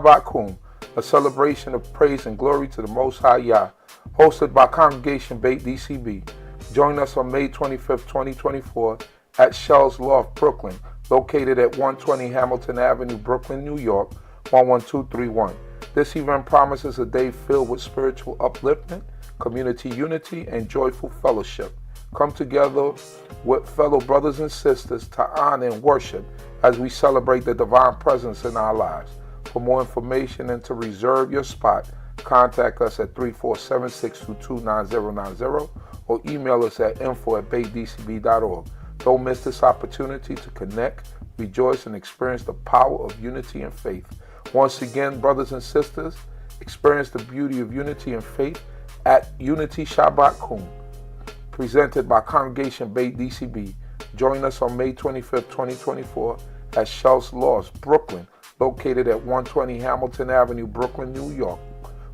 Shabbat, a celebration of praise and glory to the Most High Yah, hosted by Congregation Beit D.C.B. Join us on May 25th, 2024 at Shell's Loft, Brooklyn, located at 120 Hamilton Avenue, Brooklyn, New York, 11231. This event promises a day filled with spiritual upliftment, community unity, and joyful fellowship. Come together with fellow brothers and sisters to honor and worship as we celebrate the divine presence in our lives. For more information and to reserve your spot, contact us at 347-622-9090 or email us at info@baitdcb.org. Don't miss this opportunity to connect, rejoice, and experience the power of unity and faith. Once again, brothers and sisters, experience the beauty of unity and faith at Unity Shabbat, presented by Congregation Beit D.C.B. Join us on May 25th, 2024 at Shell's Loft, Brooklyn, located at 120 Hamilton Avenue, Brooklyn, New York,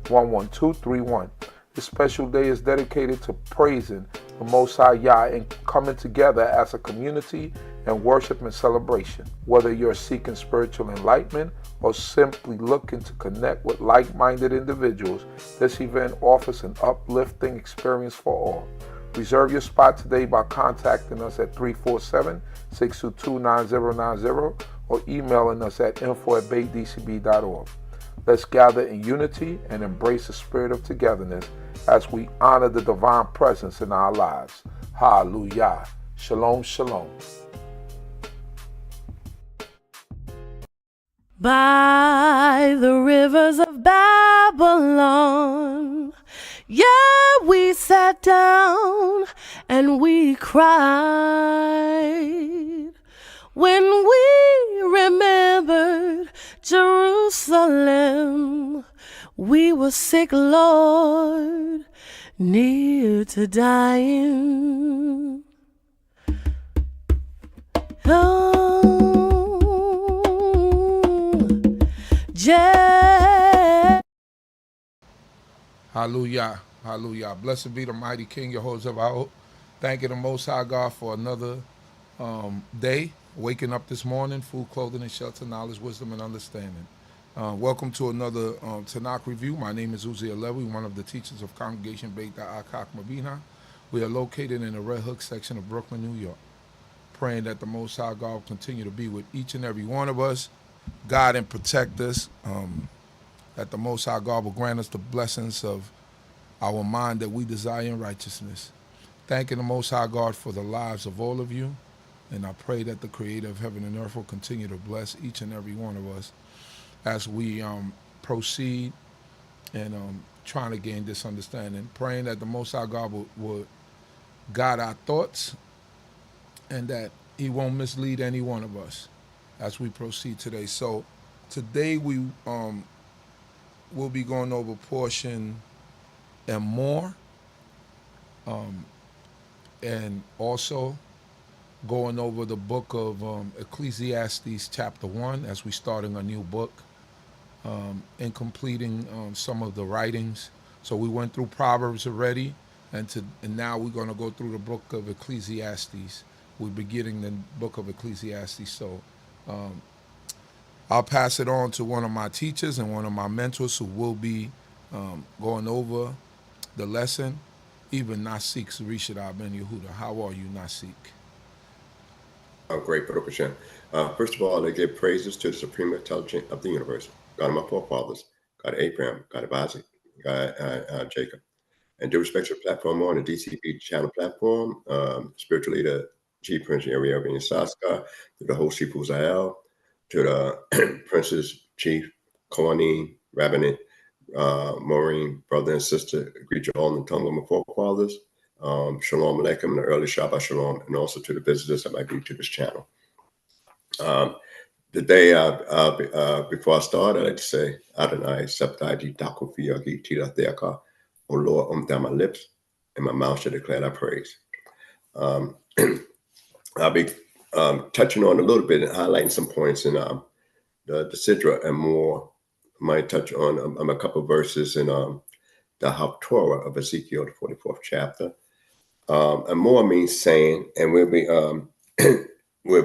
11231. This special day is dedicated to praising the Most High Yah and coming together as a community and worship and celebration. Whether you're seeking spiritual enlightenment or simply looking to connect with like-minded individuals, this event offers an uplifting experience for all. Reserve your spot today by contacting us at 347-622-9090 or emailing us at info@baitdcb.org. Let's gather in unity and embrace the spirit of togetherness as we honor the divine presence in our lives. Hallelujah. Shalom, shalom. By the rivers of Babylon, yeah, we sat down and we cried when we remembered Jerusalem. We were sick, Lord, near to dying. Oh, Hallelujah. Hallelujah. Blessed be the mighty King Yehudah. Thanking the Most High God for another day, waking up this morning, food, clothing, and shelter, knowledge, wisdom, and understanding. Welcome to another Tanakh review. My name is Zurishaddai, one of the teachers of Congregation Beit CHOKMAH BINAH. We are located in the Red Hook section of Brooklyn, New York. Praying that the Most High God will continue to be with each and every one of us, guide and protect us, that the Most High God will grant us the blessings of our mind that we desire in righteousness. Thanking the Most High God for the lives of all of you, and I pray that the Creator of heaven and earth will continue to bless each and every one of us as we proceed and trying to gain this understanding. Praying that the Most High God would guide our thoughts and that He won't mislead any one of us as we proceed today. So today we will be going over portion and more, and also going over the book of Ecclesiastes chapter 1 as we starting a new book and completing some of the writings. So we went through Proverbs already, and now we're going to go through the book of Ecclesiastes. We're beginning the book of Ecclesiastes. So I'll pass it on to one of my teachers and one of my mentors who will be going over the lesson, even Nasik, Zurishaddai ben Yehudah. How are you, Nasik? I'm great, Baruch Hashem. First of all, I give praises to the supreme intelligence of the universe, God of my forefathers, God of Abraham, God of Isaac, God of Jacob. And due respect to the platform on the D.C.B channel platform, spiritual leader G. Prince Area in Saska, to the host Sifu Zael, to the Princess Chief Kohanim, Rabbinate, Maureen, brother and sister, greet you all in the tongue of my forefathers. Shalom Aleichem, and the early Shabbat Shalom, and also to the visitors that might be to this channel. Today, before I start, I'd like to say, Adonai, Septai, Daku Fiyagi, Tira Theaka, O Lord, down my lips, and my mouth shall declare thy praise. I'll be touching on a little bit and highlighting some points in the Sidra, and more might touch on a couple of verses in the Torah of Ezekiel, the 44th chapter. And more means saying, and we'll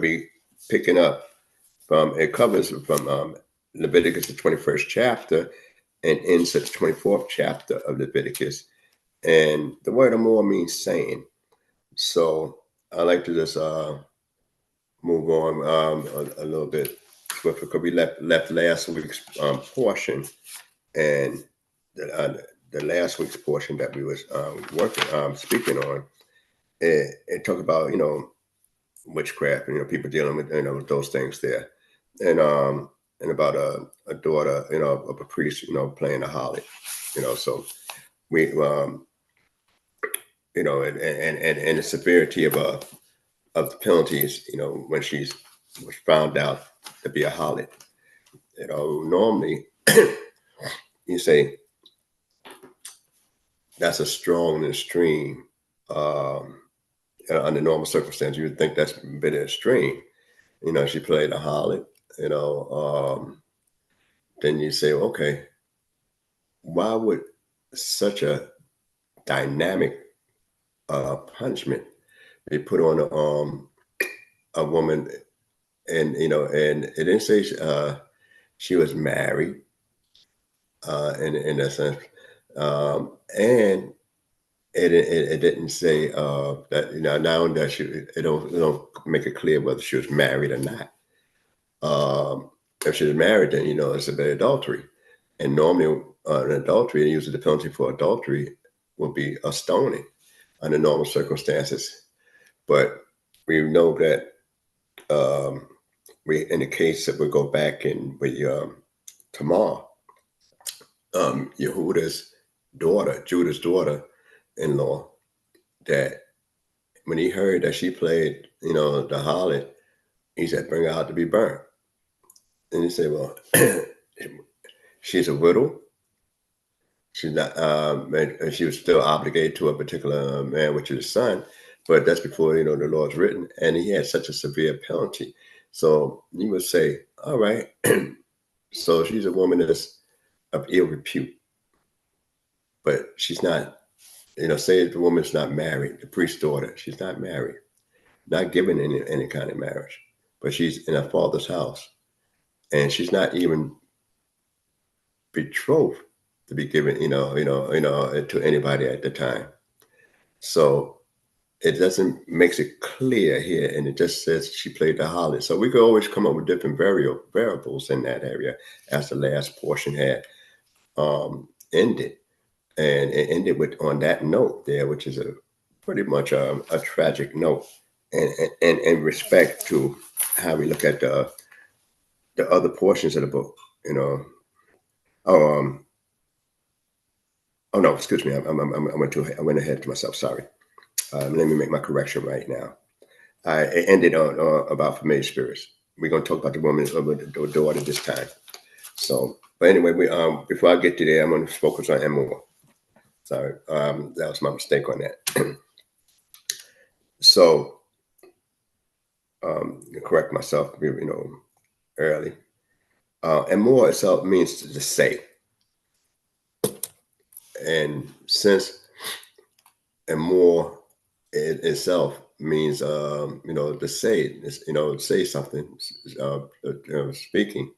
be picking up from, it covers from Leviticus, the 21st chapter, and ends at the 24th chapter of Leviticus. And the word amor means saying. So I like to just move on a little bit, because we left last week's portion, and the last week's portion that we was speaking on, it talked about, you know, witchcraft, and, you know, people dealing with, you know, those things there, and about a daughter, you know, of a priest, you know, playing a harlot, you know. So we you know, and the severity of the penalties, you know, when she was found out to be a harlot. You know, normally you say that's a strong and extreme. Under normal circumstances, you would think that's a bit extreme. You know, she played a harlot. You know, then you say, okay, why would such a dynamic punishment be put on a woman? And, you know, and it didn't say she was married in that sense, and it didn't say that, you know, now that it don't make it clear whether she was married or not. If she was married, then, you know, it's a bit adultery, and normally an adultery, and usually the penalty for adultery would be a stoning under normal circumstances. But we know that in the case that we go back and we Tamar, Yehudah's daughter, Judah's daughter-in-law, that when he heard that she played, you know, the harlot, he said, bring her out to be burnt. And he said, well, she's a widow. She's not, and she was still obligated to a particular man, which is his son, but that's before, you know, the law is written, and he had such a severe penalty. So you would say, all right, so she's a woman that's of ill repute, but she's not, you know, say the woman's not married, the priest's daughter, she's not married, not given any kind of marriage, but she's in her father's house, and she's not even betrothed to be given, to anybody at the time. So it makes it clear here, and it just says she played the harlot. So we could always come up with different variables in that area, as the last portion had ended, and it ended on that note there, which is pretty much a tragic note, and in respect to how we look at the other portions of the book, you know. Oh no, excuse me, I went ahead to myself. Sorry. Let me make my correction right now. It ended on about familiar spirits. We're going to talk about the woman of the daughter this time. So, but anyway, before I get to there, I'm going to focus on more. Sorry, that was my mistake on that. So, correct myself, you know, early. And more itself means to say. And since and more itself means, you know, to say, you know, say something, speaking.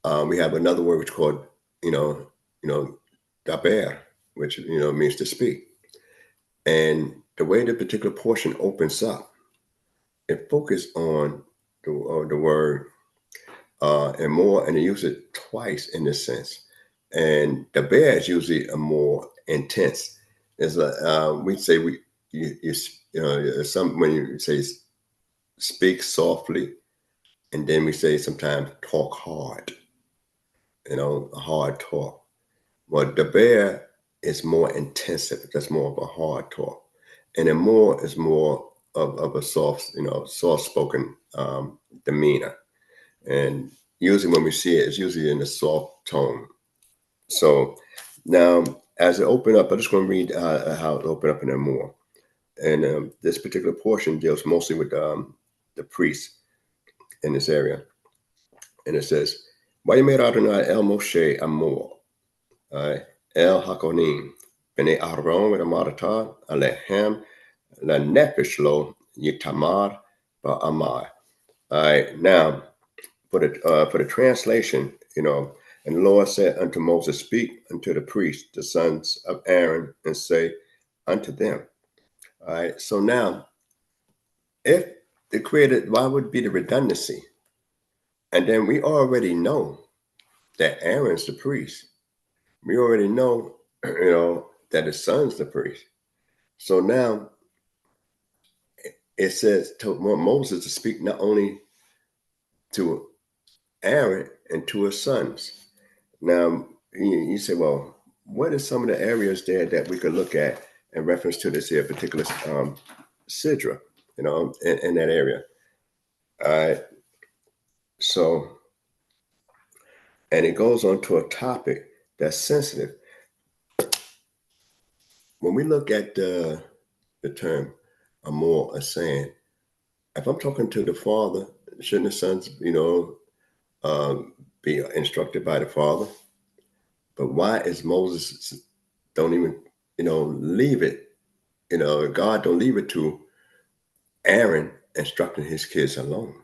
We have another word which is called, you know, daber, which, you know, means to speak. And the way the particular portion opens up, it focuses on the word and more, and they use it twice in this sense. And daber is usually a more intense. It's we say you know, when you say speak softly, and then we say sometimes talk hard, you know, hard talk. Well, the bear is more intensive. That's more of a hard talk, and then more is more of a soft, you know, soft-spoken demeanor. And usually when we see it, it's usually in a soft tone. So now, as it opened up, I'm just going to read how it opened up in there more. And this particular portion deals mostly with the priests in this area. And it says, Vayomer Adonai el Moshe Amor, el Hakonim, b'nei Aaron v'amarata alehem lenefesh lo yitamar ba'amar. All right, now, for the translation, And the Lord said unto Moses, speak unto the priests, the sons of Aaron, and say unto them. All right. So now, if the created, why would be the redundancy? And then we already know that Aaron's the priest. We already know, that his son's the priest. So now it says to Moses to speak not only to Aaron and to his sons. Now, you say, well, what are some of the areas there that we could look at in reference to this here particular sidra, in that area? All right. So, and it goes on to a topic that's sensitive. When we look at the term amor, a saying, if I'm talking to the father, shouldn't the sons, be instructed by the father? But why is Moses don't even, leave it? God don't leave it to Aaron instructing his kids alone.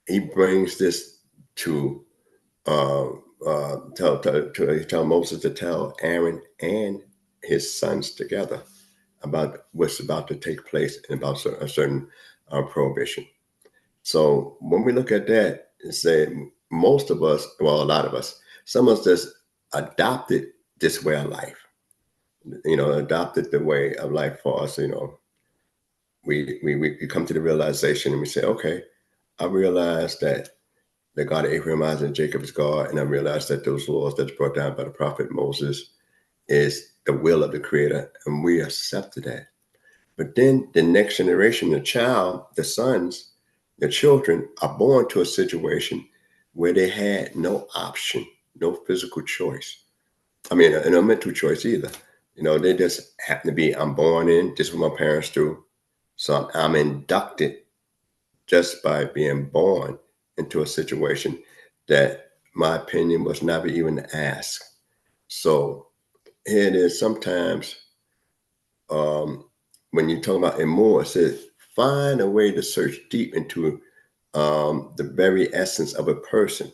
He brings this to tell Moses to tell Aaron and his sons together about what's about to take place and about a certain prohibition. So when we look at that and say most of us, well, a lot of us, some of us just adopted this way of life, adopted the way of life for us, we come to the realization and we say, okay, I realize that the God of Abraham, Isaac, and Jacob is God. And I realize that those laws that's brought down by the prophet Moses is the will of the creator. And we accepted that. But then the next generation, the child, the sons, the children are born to a situation where they had no option, no physical choice. I mean, no mental choice either. They just happen to be, I'm born in, this is what my parents do. So I'm inducted just by being born into a situation that my opinion was never even asked. So here it is sometimes when you talk about immoral, it says, find a way to search deep into the very essence of a person.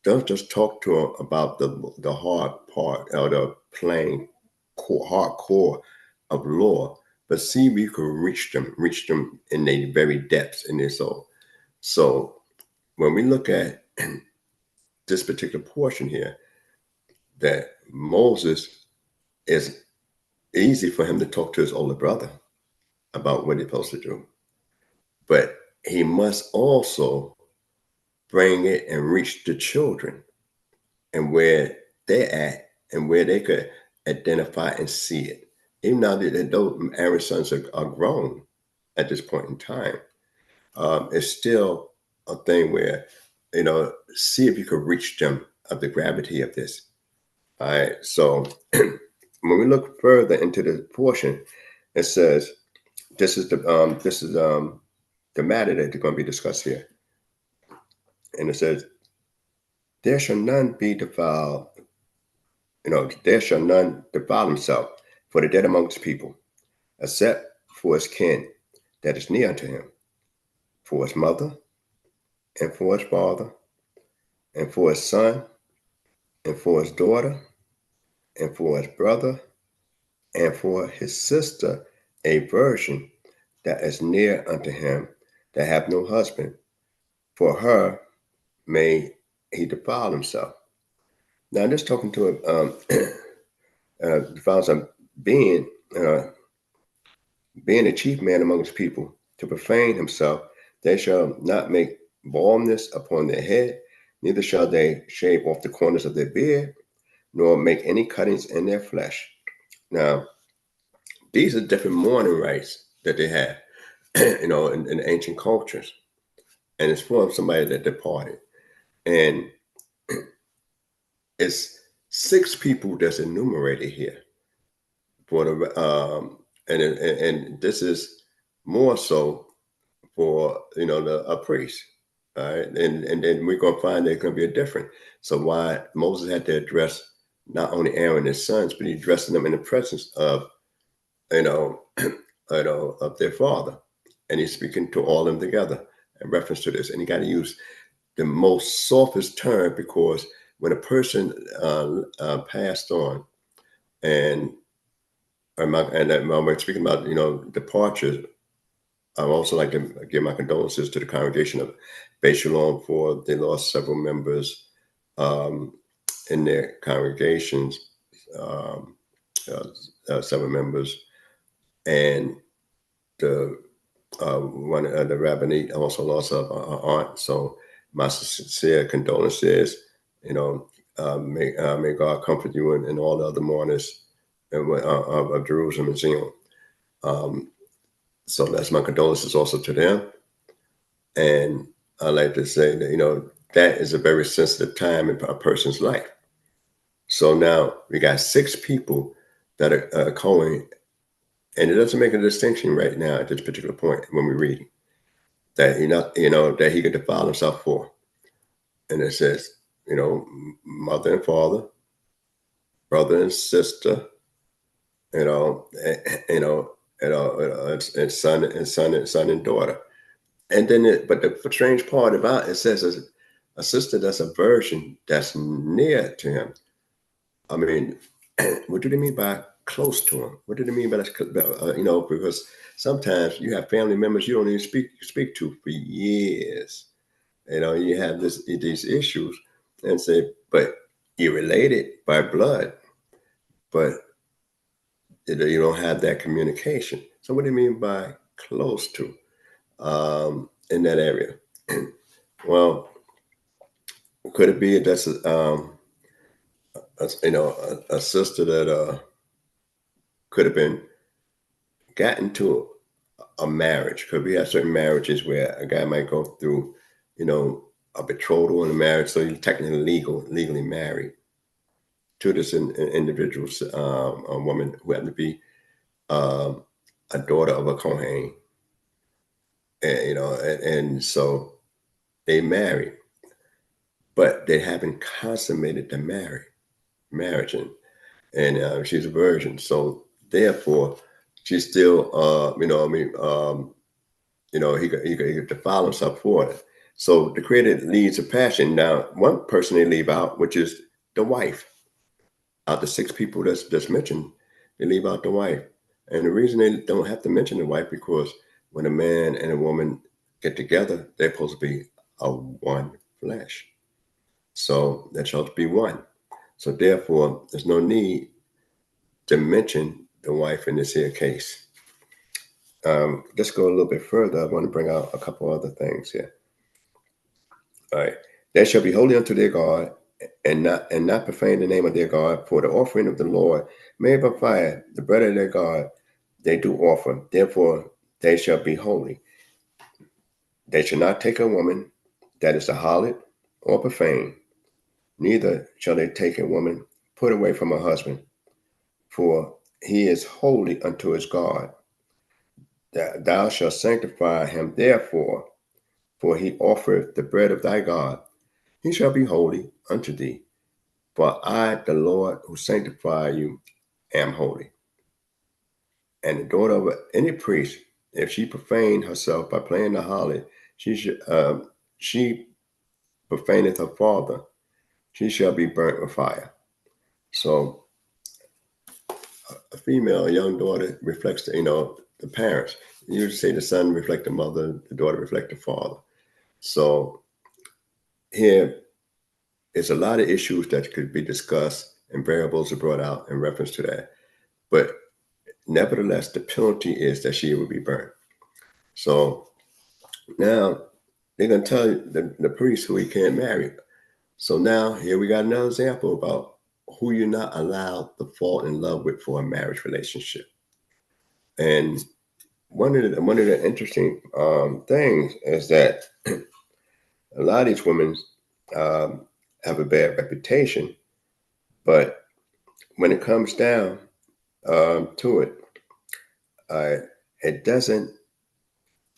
Don't just talk to them about the hard part or the plain hard core of law, but see if you can reach them in their very depths in their soul. So when we look at this particular portion here, that Moses is easy for him to talk to his older brother about what he's supposed to do. But he must also bring it and reach the children and where they're at and where they could identify and see it. Even now that those Aaron's sons are grown at this point in time, it's still a thing where, see if you could reach them of the gravity of this. All right. So when we look further into the portion, it says, this is the matter that is going to be discussed here. And it says, there shall none be defiled, there shall none defile himself for the dead amongst people, except for his kin that is near unto him, for his mother, and for his father, and for his son, and for his daughter, and for his brother, and for his sister, a virgin that is near unto him, that have no husband. For her may he defile himself. Now, just talking to defiles of being a chief man among his people, to profane himself, they shall not make baldness upon their head, neither shall they shave off the corners of their beard, nor make any cuttings in their flesh. Now, these are different mourning rites that they have, in ancient cultures. And it's for somebody that departed. And it's 6 people that's enumerated here for the and this is more so for a priest. All right, and then we're going to find there's going to be a difference. So why Moses had to address not only Aaron and his sons, but he addressed them in the presence of of their father, and he's speaking to all of them together in reference to this. And he got to use the most softest term, because when a person passed on, and we're speaking about, departures, I'd also like to give my condolences to the congregation of Shalom, for they lost several members in their congregations, several members, and the the rabbinate also lost her aunt. So my sincere condolences. May God comfort you and all the other mourners of Jerusalem and Zion. So that's my condolences also to them. And I like to say that, that is a very sensitive time in a person's life. So now we got 6 people that are going, and it doesn't make a distinction right now at this particular point when we read that that he could defile himself for. And it says, mother and father, brother and sister, and son and daughter. And then, but the strange part about it says a sister that's a virgin that's near to him. I mean, what do they mean by close to him? What do they mean by that? Because sometimes you have family members you don't even speak to for years. You have these issues, and say, but you're related by blood, but you don't have that communication. So what do you mean by close to in that area? Well, could it be that's a sister that could have been gotten to a marriage? Because we have certain marriages where a guy might go through, a betrothal in a marriage, so you're technically legally married to this individual, a woman who happened to be a daughter of a Kohen, and so they married, but they haven't consummated the marriage, and she's a virgin, so therefore she's still, he could defile himself for it. So the creator leads a passion. Now, one person they leave out, which is the wife. Out the 6 people that's mentioned, they leave out the wife. And the reason they don't have to mention the wife, because when a man and a woman get together, they're supposed to be a one flesh. So they're supposed to be one. So therefore, there's no need to mention the wife in this here case. Let's go a little bit further. I want to bring out a couple other things here. All right. They shall be holy unto their God, and not profane the name of their God, for the offering of the Lord made by fire, the bread of their God, they do offer. Therefore, they shall be holy. They shall not take a woman that is a harlot or profane, neither shall they take a woman put away from her husband, for he is holy unto his God. Thou shalt sanctify him therefore, for he offereth the bread of thy God. He shall be holy unto thee. For I, the Lord, who sanctify you, am holy. And the daughter of any priest, if she profane herself by playing the harlot, she profaneth her father, she shall be burnt with fire. So a young daughter reflects the parents. You usually say the son reflects the mother, the daughter reflects the father. So here is a lot of issues that could be discussed, and variables are brought out in reference to that. But nevertheless, the penalty is that she will be burnt. So now they're going to tell the priest who he can't marry. So now here we got another example about who you're not allowed to fall in love with for a marriage relationship. And one of the interesting things is that a lot of these women have a bad reputation, but when it comes down to it, it doesn't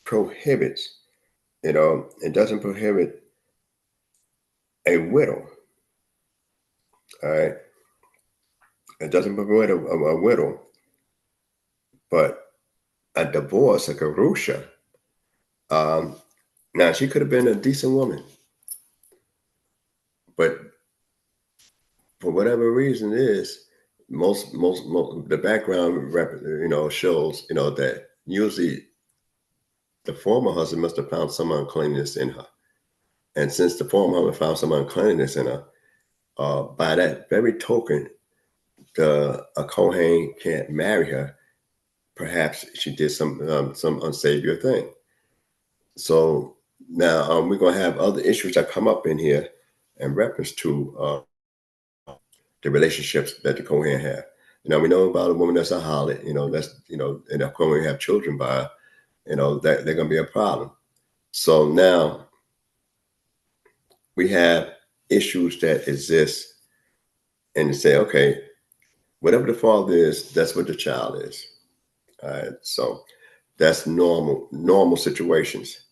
prohibit, it doesn't prohibit a widow. All right. It doesn't prohibit a widow, but a divorce, a garusha. Now she could have been a decent woman, But for whatever reason is, most the background shows that usually the former husband must have found some uncleanness in her. And since the former husband found some uncleanness in her, by that very token, a Kohen can't marry her. Perhaps she did some unsavory thing. So now we're going to have other issues that come up in here in reference to the relationships that the Kohen have. We know about a woman that's a harlot, and if Kohen have children by her, that they're going to be a problem. So now we have issues that exist, and you say, okay, whatever the father is, that's what the child is. All right, so that's normal situations.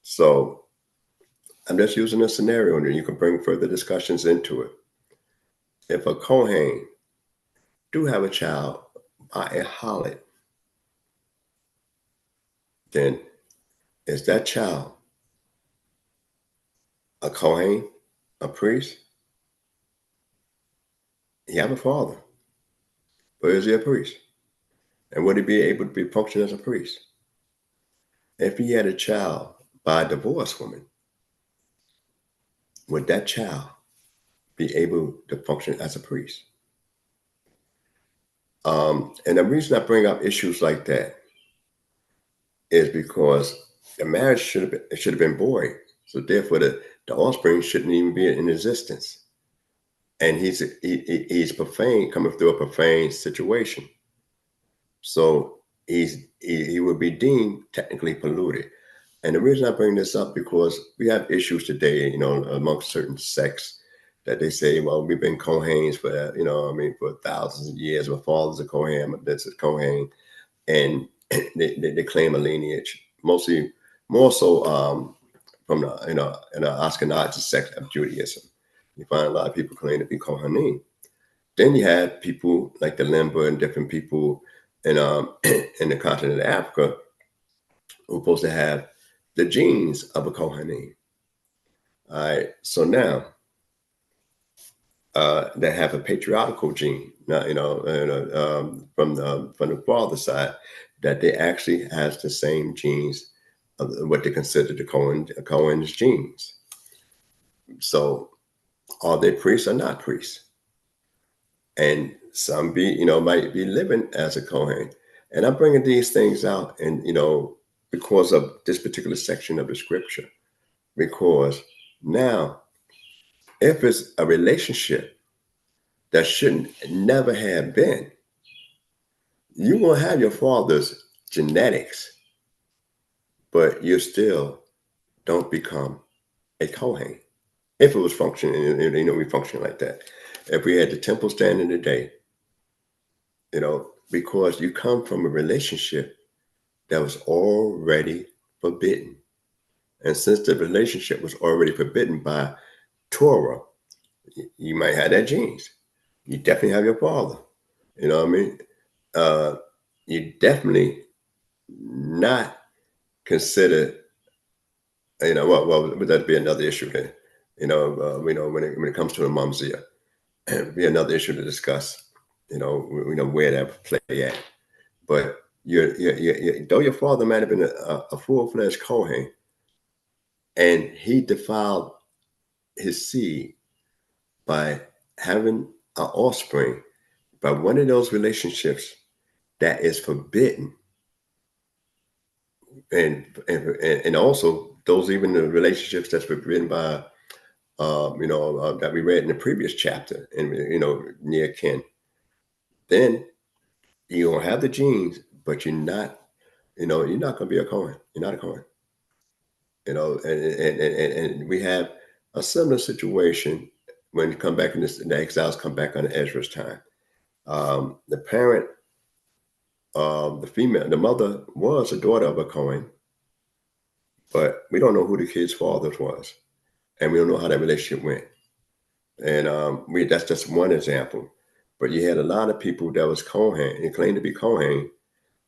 So I'm just using a scenario, and you can bring further discussions into it. If a Kohen do have a child by a harlot, then is that child a Kohen, a priest? He have a father, but is he a priest? And would he be able to function as a priest? If he had a child by a divorced woman, would that child be able to function as a priest? And the reason I bring up issues like that is because the marriage should have been void. So therefore, the offspring shouldn't even be in existence. And he's profane, coming through a profane situation. So he would be deemed technically polluted. And the reason I bring this up because we have issues today, amongst certain sects that they say, well, we've been Kohens for for thousands of years. My father's a Kohen, my dad's a Kohen, and they claim a lineage, more so from the in the Ashkenazi sect of Judaism. You find a lot of people claim to be Kohanim. Then you have people like the Limba and different people in the continent of Africa who are supposed to have the genes of a Kohanim. All right, so now they have a patriarchal gene, now, from the father side, that they actually has the same genes of what they consider the Cohen's genes. So are they priests or not priests? And some might be living as a Kohen. And I'm bringing these things out, and because of this particular section of the scripture, because now, if it's a relationship that shouldn't never have been, you will have your father's genetics, but you still don't become a Kohen. If it was functioning, we function like that. If we had the temple standing today, because you come from a relationship that was already forbidden. And since the relationship was already forbidden by Torah, you might have that genes. You definitely have your father. You know what I mean? You definitely not consider, well, would that be another issue then? When it comes to a mamzia, be another issue to discuss. Where that play at. But though your father might have been a full-fledged Kohen, and he defiled his seed by having an offspring by one of those relationships that is forbidden, and also those even the relationships that's forbidden by that we read in the previous chapter, and near kin, then you don't have the genes, but you're not going to be a Kohen. You're not a Kohen. And we have a similar situation when you come back the exiles come back under Ezra's time. The parent, the mother was a daughter of a Kohen, but we don't know who the kid's father was, and we don't know how that relationship went. And that's just one example. But you had a lot of people that was Kohen and claimed to be Kohen,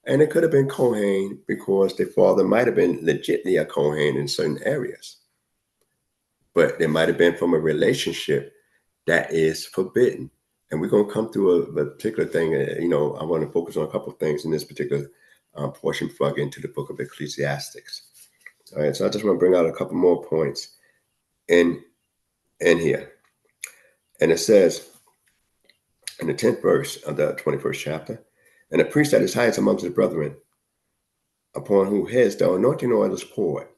and it could have been Kohen because their father might have been legitimately a Kohen in certain areas. but it might have been from a relationship that is forbidden. And we're going to come through a particular thing. You know, I want to focus on a couple of things in this particular portion before I get into the book of Ecclesiastes. All right, so I just want to bring out a couple more points in here. And it says in the 10th verse of the 21st chapter, and the priest that is highest amongst his brethren, upon whose heads the anointing oil is poured,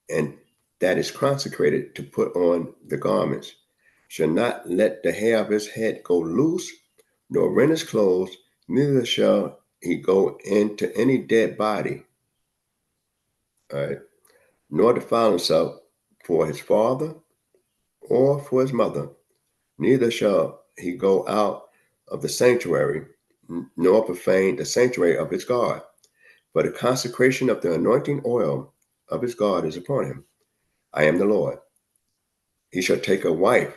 and that is consecrated to put on the garments, shall not let the hair of his head go loose, nor rend his clothes, neither shall he go into any dead body, all right, nor defile himself for his father or for his mother, neither shall he go out of the sanctuary, nor profane the sanctuary of his God. For the consecration of the anointing oil of his God is upon him. I am the Lord. He shall take a wife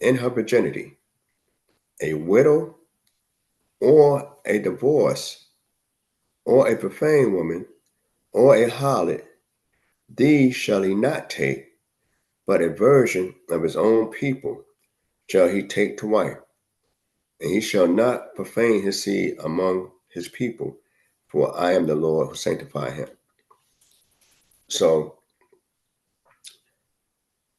in her virginity, a widow or a divorce, or a profane woman, or a harlot. These shall he not take, but a virgin of his own people shall he take to wife. And he shall not profane his seed among his people, for I am the Lord who sanctify him. So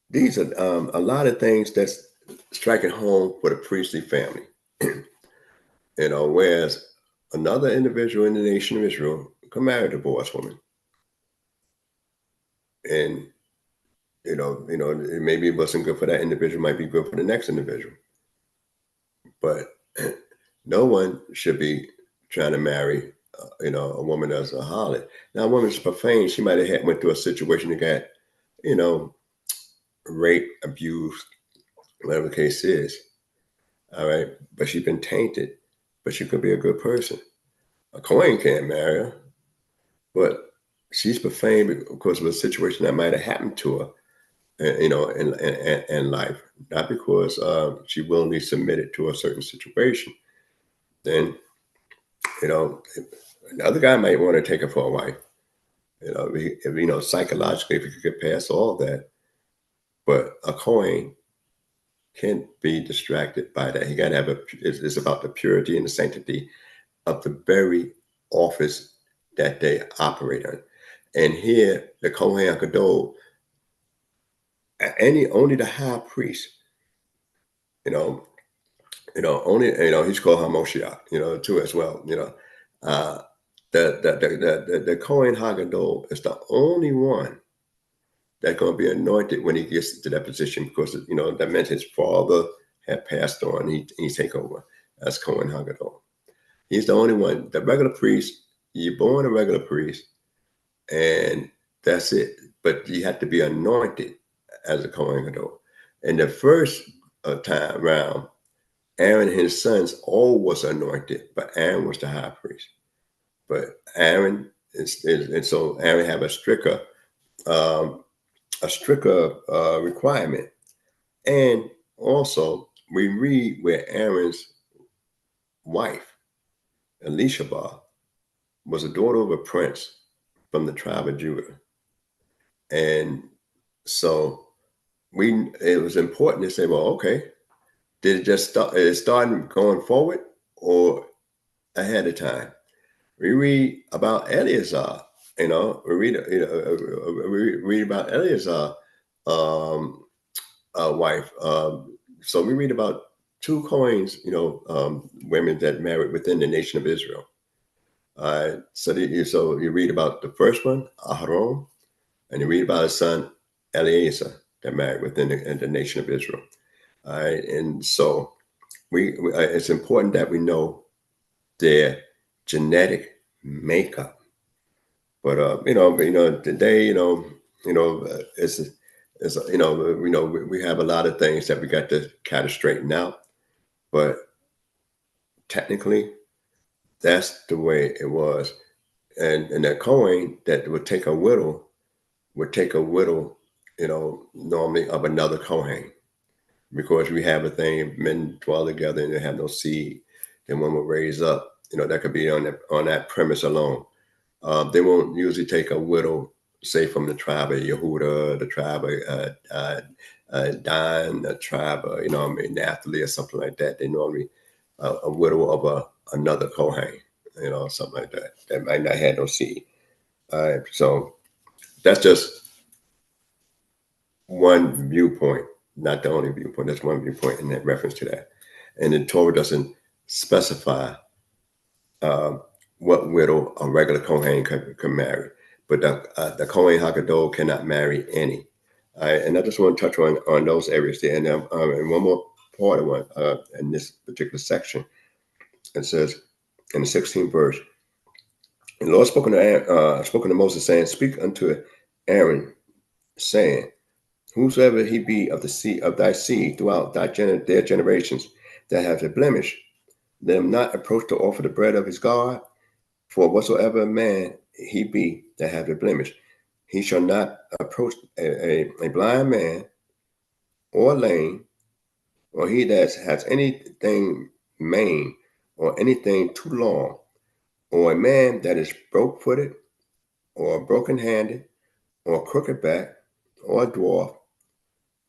these are a lot of things that's striking home for the priestly family. You know, whereas another individual in the nation of Israel could marry a divorced woman. And, maybe it wasn't good for that individual, might be good for the next individual. But no one should be trying to marry, a woman that's a harlot. Now, a woman's profane, she might have went through a situation that got, rape, abuse, whatever the case is. All right. But she's been tainted, but she could be a good person. A Kohen can't marry her, but she's profane because of a situation that might have happened to her, in life, not because she willingly submitted to a certain situation. Then, another guy might want to take her for a wife. Psychologically, if you could get past all that, but a Kohen can't be distracted by that. He got to have it's about the purity and the sanctity of the very office that they operate on. And here, the Kohen Gadol, only the high priest, he's called Hamoshiach, too, as well. The Kohen Hagadol is the only one that's going to be anointed when he gets to that position, because that meant his father had passed on. He take over as Kohen Hagadol. He's the only one. The regular priest, you're born a regular priest, and that's it. But you have to be anointed as a Kohen Gadol. And the first time round, Aaron and his sons all was anointed, but Aaron was the high priest. But Aaron and so Aaron have a stricter requirement. And also we read where Aaron's wife, Elisheba, was a daughter of a prince from the tribe of Judah. And so it was important to say, well, okay, did it just start going forward or ahead of time? We read about Eleazar, we read about Eleazar's wife. So we read about two Kohens, women that married within the nation of Israel. So you read about the first one, Aharon, and you read about his son Eleazar that married within the nation of Israel. All right, and so it's important that we know their genetic makeup. But today, we have a lot of things that we got to kind of straighten out. But technically, that's the way it was. And that Kohen that would take a widow, normally of another Kohen. Because we have a thing, men dwell together and they have no seed, then one will raise up. That could be on that premise alone. They won't usually take a widow say from the tribe of Yehudah, the tribe of Dan, the tribe of, Naphtali or something like that. They normally a widow of another Kohen, something like that. That might not have no seed. All right, so that's just one viewpoint, not the only viewpoint. That's one viewpoint in that reference to that. And the Torah doesn't specify what widow a regular Kohen can marry, but the Kohen Haggadol cannot marry any. And I just want to touch on those areas there. And one more part of one in this particular section, it says in the 16th verse, and the Lord spoken to Moses, saying, "Speak unto Aaron, saying, whosoever he be of the seed of thy seed throughout their generations that have a blemish, let him not approach to offer the bread of his God. For whatsoever man he be that have a blemish, he shall not approach a blind man or lame, or he that has anything maimed, or anything too long, or a man that is broke-footed, or broken-handed, or crooked back, or a dwarf,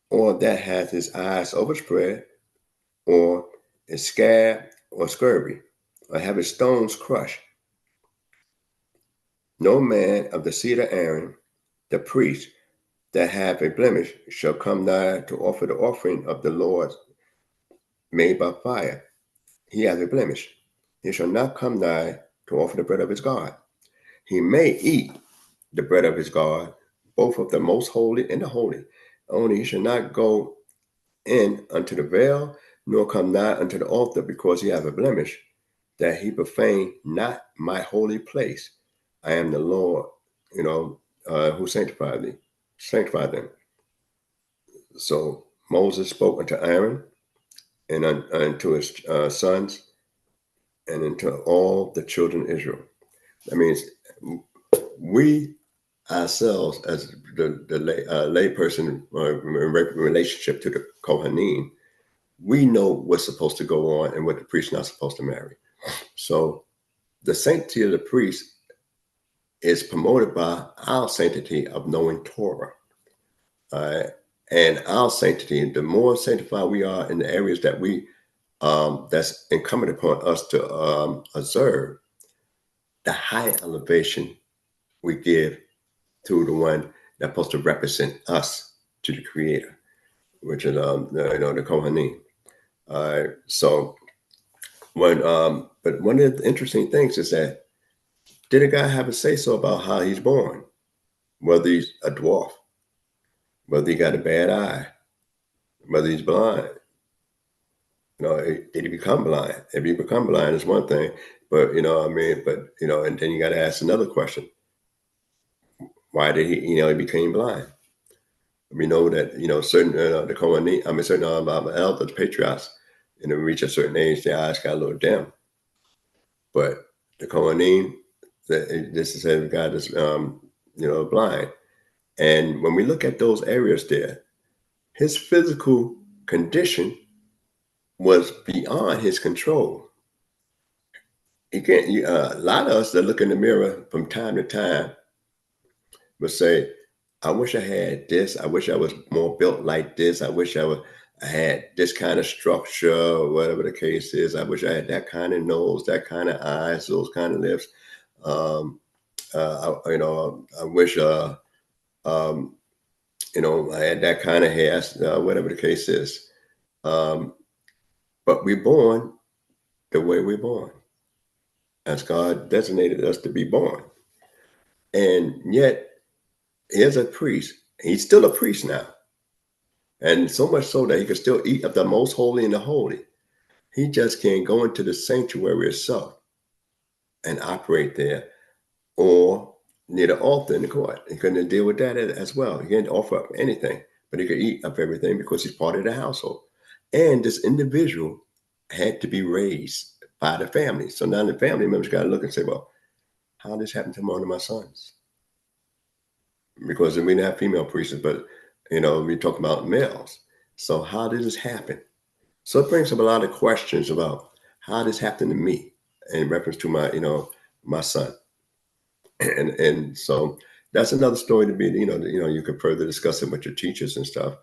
or that has his eyes overspread, or is scared or scurvy, or have his stones crushed. No man of the seed of Aaron, the priest, that have a blemish shall come nigh to offer the offering of the Lord made by fire. He has a blemish. He shall not come nigh to offer the bread of his God. He may eat the bread of his God, both of the most holy and the holy. Only he shall not go in unto the veil, nor come nigh unto the altar, because he have a blemish, that he profane not my holy place. I am the Lord, who sanctified them. So Moses spoke unto Aaron and unto his sons and unto all the children of Israel. That means we ourselves, as the lay person in relationship to the Kohanim, we know what's supposed to go on and what the priest's not supposed to marry. So the sanctity of the priest is promoted by our sanctity of knowing Torah. And our sanctity, the more sanctified we are in the areas that we that's incumbent upon us to observe, the higher elevation we give to the one that's supposed to represent us to the Creator, which is the Kohanim. So but one of the interesting things is that, did a guy have a say-so about how he's born? Whether he's a dwarf, whether he got a bad eye, whether he's blind. Did he become blind? If he become blind, is one thing, but and then you got to ask another question. Why did he became blind? We know that, certain, the Kohanim, certain elders, patriarchs, reach a certain age, their eyes got a little dim. But the Kohanim, this is a guy that's, blind. And when we look at those areas there, his physical condition was beyond his control. He can't, a lot of us that look in the mirror from time to time will say, I wish I had this. I wish I was more built like this. I wish I had this kind of structure, or whatever the case is. I wish I had that kind of nose, that kind of eyes, those kind of lips. I wish, I had that kind of hair, whatever the case is. But we're born the way we're born, as God designated us to be born. And yet, here's a priest. He's still a priest now. And so much so that he can still eat of the most holy and the holy. He just can't go into the sanctuary itself and operate there, or near the altar in the court. He couldn't deal with that as well. He can't offer up anything, but he could eat up everything because he's part of the household. And this individual had to be raised by the family. So now the family members got to look and say, well, how did this happen to one of my sons? Because we didn't have female priests, but, we talk about males. So how did this happen? So it brings up a lot of questions about how this happened to me in reference to my, my son. And so that's another story to be, you can further discuss it with your teachers and stuff.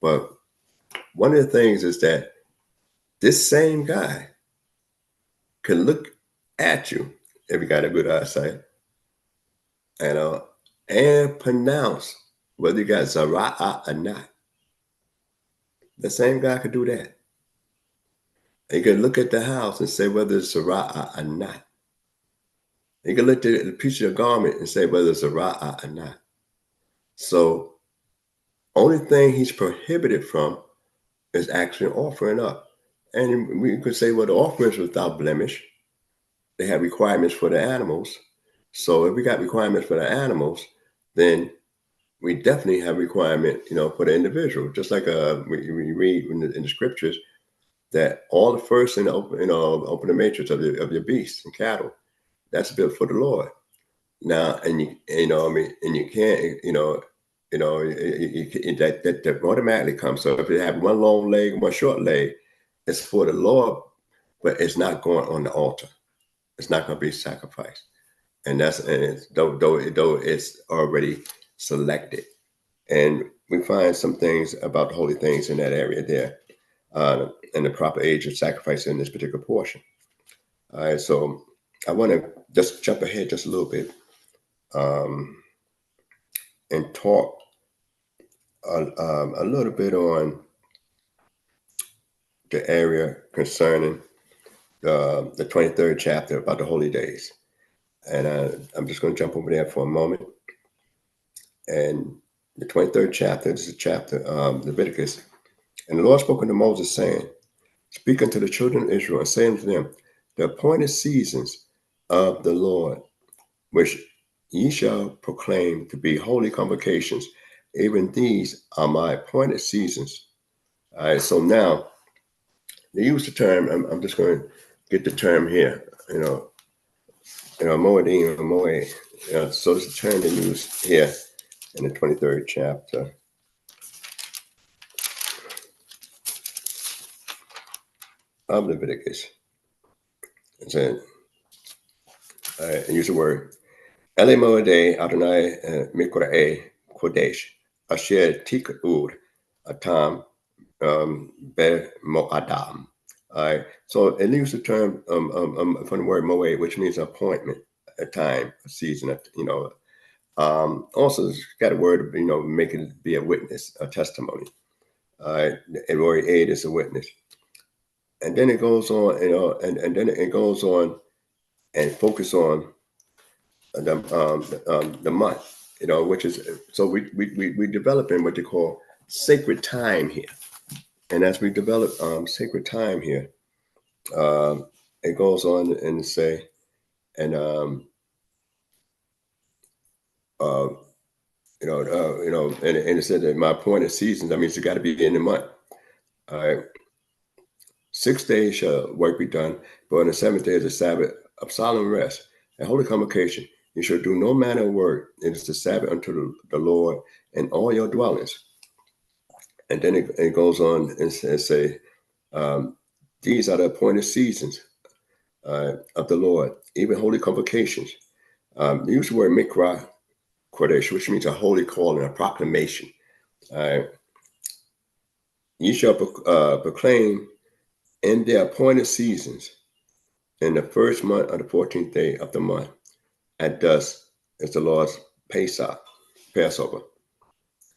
But one of the things is that this same guy can look at you if you got a good eyesight, and pronounce whether you got Zara'a or not. The same guy could do that. He can look at the house and say whether it's Zara'a or not. He can look at the piece of the garment and say whether it's Zara'a or not. So, only thing he's prohibited from is actually offering up. And we could say, well, the offerings without blemish. They have requirements for the animals. So if we got requirements for the animals, then we definitely have requirement, for the individual. Just like we read in the scriptures that all the first in the open the matrix of your beasts and cattle, that's built for the Lord. Now, and you can't, that automatically comes. So if you have one long leg and one short leg, it's for the Lord, but it's not going on the altar. It's not going to be sacrificed, and though it's already selected. And we find some things about the holy things in that area there, and the proper age of sacrifice in this particular portion. All right, so I want to just jump ahead just a little bit, and talk a little bit on the area concerning the 23rd chapter about the holy days. And I'm just going to jump over there for a moment. And the 23rd chapter, this is a chapter of Leviticus. And the Lord spoke unto Moses, saying, speak unto the children of Israel, and say unto them, the appointed seasons of the Lord, which ye shall proclaim to be holy convocations, even these are my appointed seasons. All right, so now, they use the term, I'm just going to get the term here, moedim, moed. So it's a term they use here in the 23rd chapter of Leviticus. It said, and use the word, Ele moede Adonai mikora'e kodesh, asher tik'ud atam be mo'adam. All right, so it uses the term from the word moed, which means appointment, a time, a season, also it's got a word, making it be a witness, a testimony. All right, and word aid is a witness. And then it goes on, and then it goes on and focus on the month, which is, so we developing what they call sacred time here. And as we develop sacred time here, it goes on and say, and and it said that my appointed seasons, that means it got to be in the month. All right. 6 days shall work be done, but on the 7th day is a Sabbath of solemn rest, a holy convocation. You shall do no manner of work. It is the Sabbath unto the Lord in all your dwellings. And then it goes on and say, these are the appointed seasons of the Lord, even holy convocations. Use the word mikra kodesh, which means a holy calling, a proclamation. You shall proclaim in their appointed seasons in the first month of the 14th day of the month, at dusk is the Lord's Passover.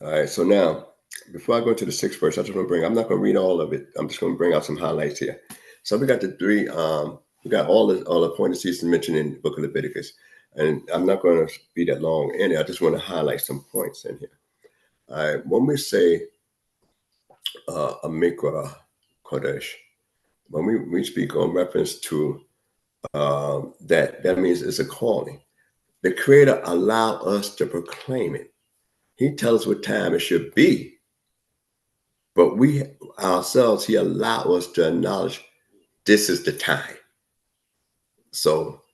All right, so now, before I go into the 6th verse, I just want to I'm not going to read all of it. I'm just going to bring out some highlights here. So we got the three, we got all the appointed seasons mentioned in the book of Leviticus. And I'm not going to be that long in it. I just want to highlight some points in here. All right, when we say a mikra kodesh, when we speak on reference to that means it's a calling. The Creator allowed us to proclaim it. He tells us what time it should be, but we ourselves, He allowed us to acknowledge this is the time. So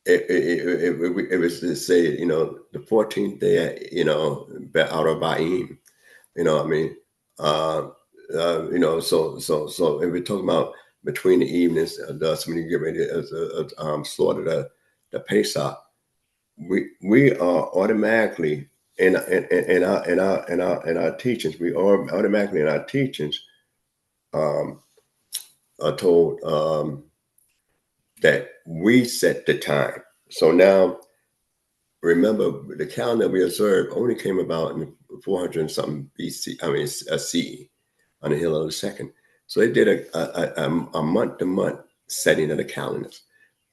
it was to say, the 14th day, out of Ba'im, so if we're talking about between the evenings, when you get ready to slaughter the Pesach, we are automatically in our teachings. We are automatically in our teachings are told that we set the time. So now, remember, the calendar we observe only came about in 400 and something BC. I mean, CE on the hill of the second. So they did a month-to-month setting of the calendars.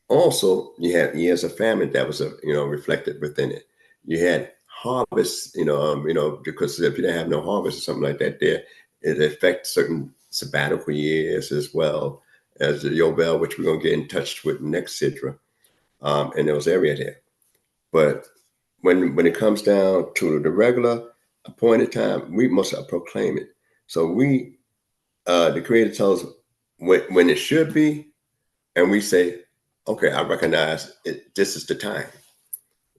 Also, you had years of famine that was reflected within it. You had harvests, because if you didn't have no harvest or something like that, it affects certain sabbatical years as well as the Yobel, which we're gonna get in touch with next Sidra, in those areas there. But when it comes down to the regular appointed time, we must proclaim it. So we, the Creator tells us when it should be, and we say, okay, I recognize it. This is the time.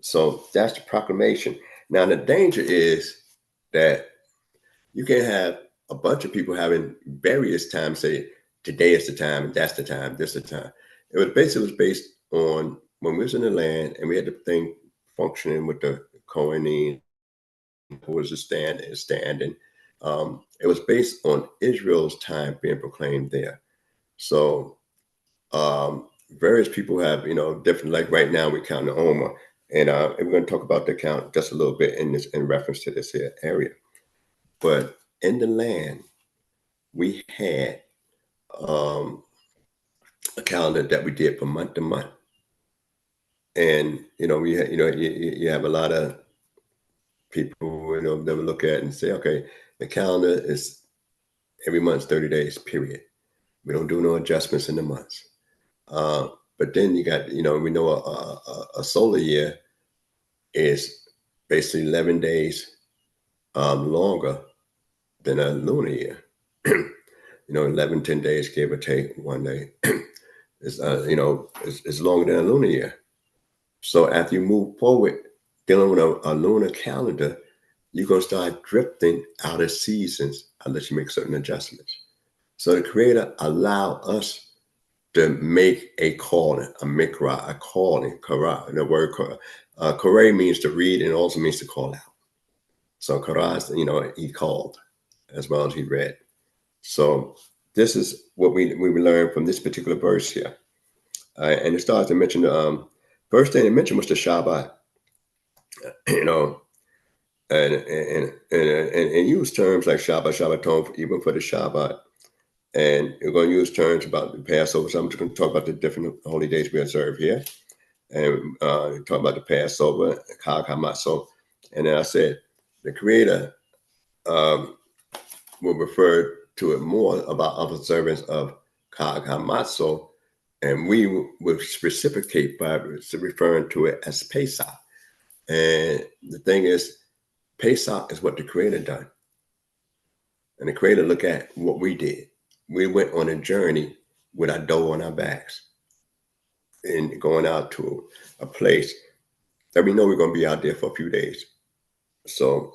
So that's the proclamation. Now, the danger is that you can have a bunch of people having various times say, today is the time, that's the time, this is the time. It was based on when we was in the land and we had the thing functioning with the Kohanim, who was standing. It was based on Israel's time being proclaimed there. So various people have, different, like right now we count the Omer, and we're going to talk about the count just a little bit in reference to this here area. But in the land, we had a calendar that we did from month to month, and we had, you have a lot of people that would look at it and say, okay, the calendar is every month's 30 days, period. We don't do no adjustments in the months. But then you got, we know a solar year is basically 11 days longer than a lunar year. 11, 10 days, give or take, one day. It's longer than a lunar year. So after you move forward, dealing with a lunar calendar, you're going to start drifting out of seasons unless you make certain adjustments. So the Creator allow us to make a calling, a mikra, a calling, kara. The word kara means to read and also means to call out. So kara is, he called as well as he read. So this is what we learned from this particular verse here. And it starts to mention first thing it mentioned was the Shabbat. And use terms like Shabbat, Shabbaton, even for the Shabbat. And we're going to use terms about the Passover. So I'm just going to talk about the different holy days we observe here. And talk about the Passover, CHOKMAH. And then I said, the Creator will refer to it more about observance of CHOKMAH. And we will reciprocate by referring to it as Pesach. And the thing is, Pesach is what the Creator done. And the Creator look at what we did. We went on a journey with our dough on our backs and going out to a place that we know we're going to be out there for a few days. So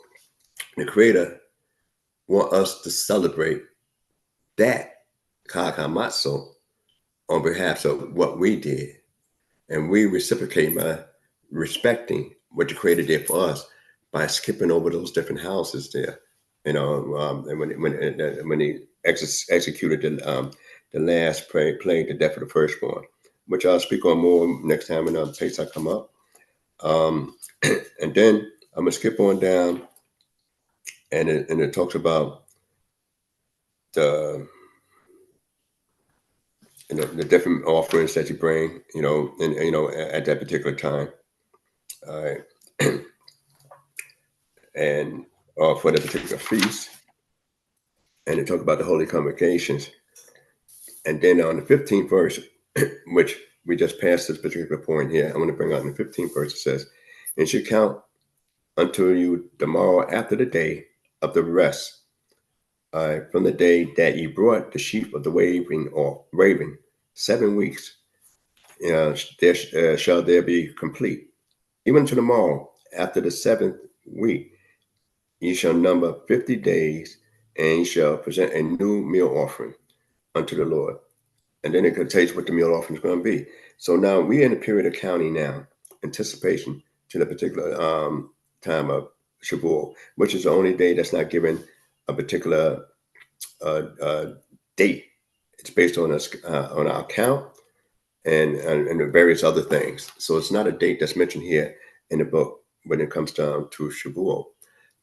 the Creator want us to celebrate that CHOKMAH on behalf of what we did. And we reciprocate by respecting what the Creator did for us by skipping over those different houses there. And when he executed the last plague, the death of the firstborn, which I'll speak on more next time when Pesach come up. And then I'm gonna skip on down, and it talks about the different offerings that you bring, at that particular time. All right. And for the particular feast. And it talks about the holy convocations. And then on the 15th verse, which we just passed this particular point here, I want to bring out in the 15th verse, it says, "And should count unto you tomorrow after the day of the rest, from the day that ye brought the sheaf of the raven 7 weeks, shall there be complete. Even to tomorrow after the 7th week, ye shall number 50 days, and ye shall present a new meal offering unto the Lord." And then it contains what the meal offering is going to be. So now we're in a period of counting now, anticipation to the particular time of Shavuot, which is the only day that's not given a particular date. It's based on our count and the various other things. So it's not a date that's mentioned here in the book when it comes down to Shavuot.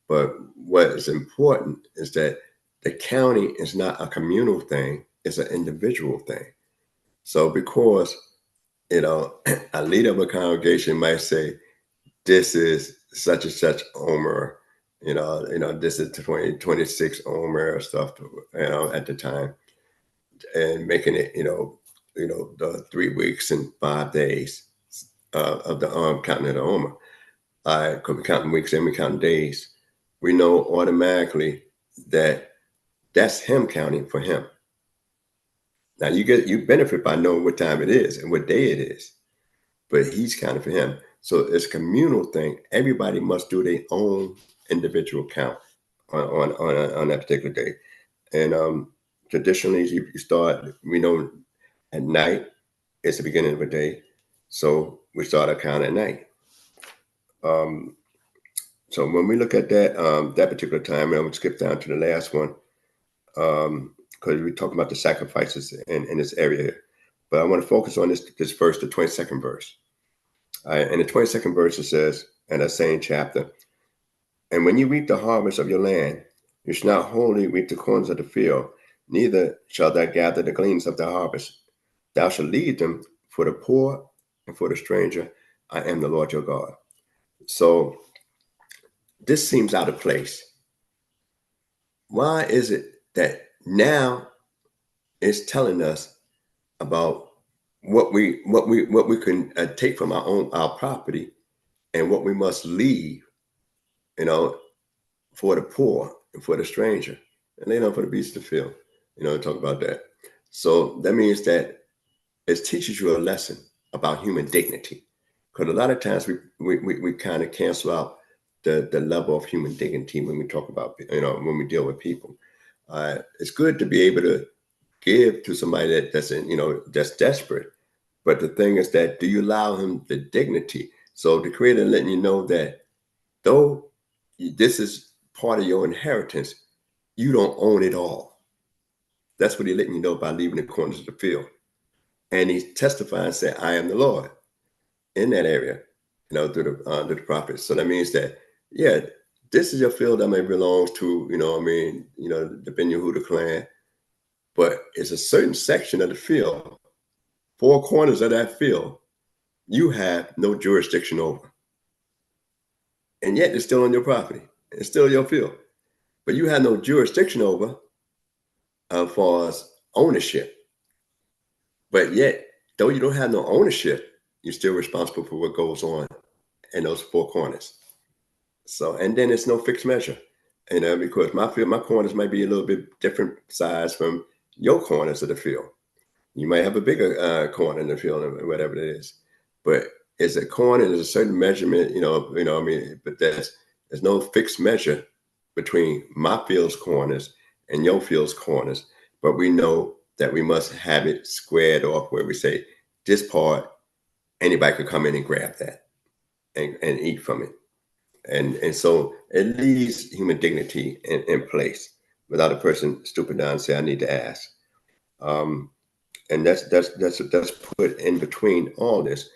But what is important is that the counting is not a communal thing, it's an individual thing. So because, a leader of a congregation might say, this is such and such omer, this is 26 omer or stuff, at the time, and making it, the 3 weeks and 5 days of the counting of the omer. Because we're counting weeks and we're counting days. We know automatically that that's him counting for him. Now you benefit by knowing what time it is and what day it is, but he's counting for him. So it's a communal thing. Everybody must do their own individual count on that particular day. And traditionally, you start. We know at night it's the beginning of a day, so we start our count at night. So when we look at that particular time, and I'm going to skip down to the last one, because we talk about the sacrifices in this area here. But I want to focus on this verse, the 22nd verse. In the 22nd verse, it says, in that same chapter, and when you reap the harvest of your land, you shall not wholly reap the corns of the field, neither shall thou gather the gleanings of the harvest. Thou shalt leave them for the poor and for the stranger. I am the Lord your God. So this seems out of place. Why is it that now it's telling us about what we can take from our property and what we must leave, for the poor and for the stranger, and lay down for the beasts of the field, talk about that. So that means that it teaches you a lesson about human dignity, because a lot of times we kind of cancel out the level of human dignity when we talk about, when we deal with people. It's good to be able to give to somebody that's desperate. But the thing is that, do you allow him the dignity? So the Creator letting you know that though this is part of your inheritance, you don't own it all. That's what He's letting you know by leaving the corners of the field. And He's testifying, saying, I am the Lord in that area, through the prophets. So that means that, yeah, this is your field that may belongs to, the Ben Yehudah clan, but it's a certain section of the field, 4 corners of that field, you have no jurisdiction over. And yet it's still on your property. It's still your field. But you have no jurisdiction over as far as ownership. But yet, though you don't have no ownership, you're still responsible for what goes on in those 4 corners. So, and then it's no fixed measure, because my corners might be a little bit different size from your corners of the field. You might have a bigger corner in the field, or whatever it is. But it's a corner, there's a certain measurement, but there's no fixed measure between my field's corners and your field's corners. But we know that we must have it squared off where we say, this part, anybody could come in and grab that and eat from it. And so it leaves human dignity in place without a person stooping down and say, I need to ask. And that's put in between all this.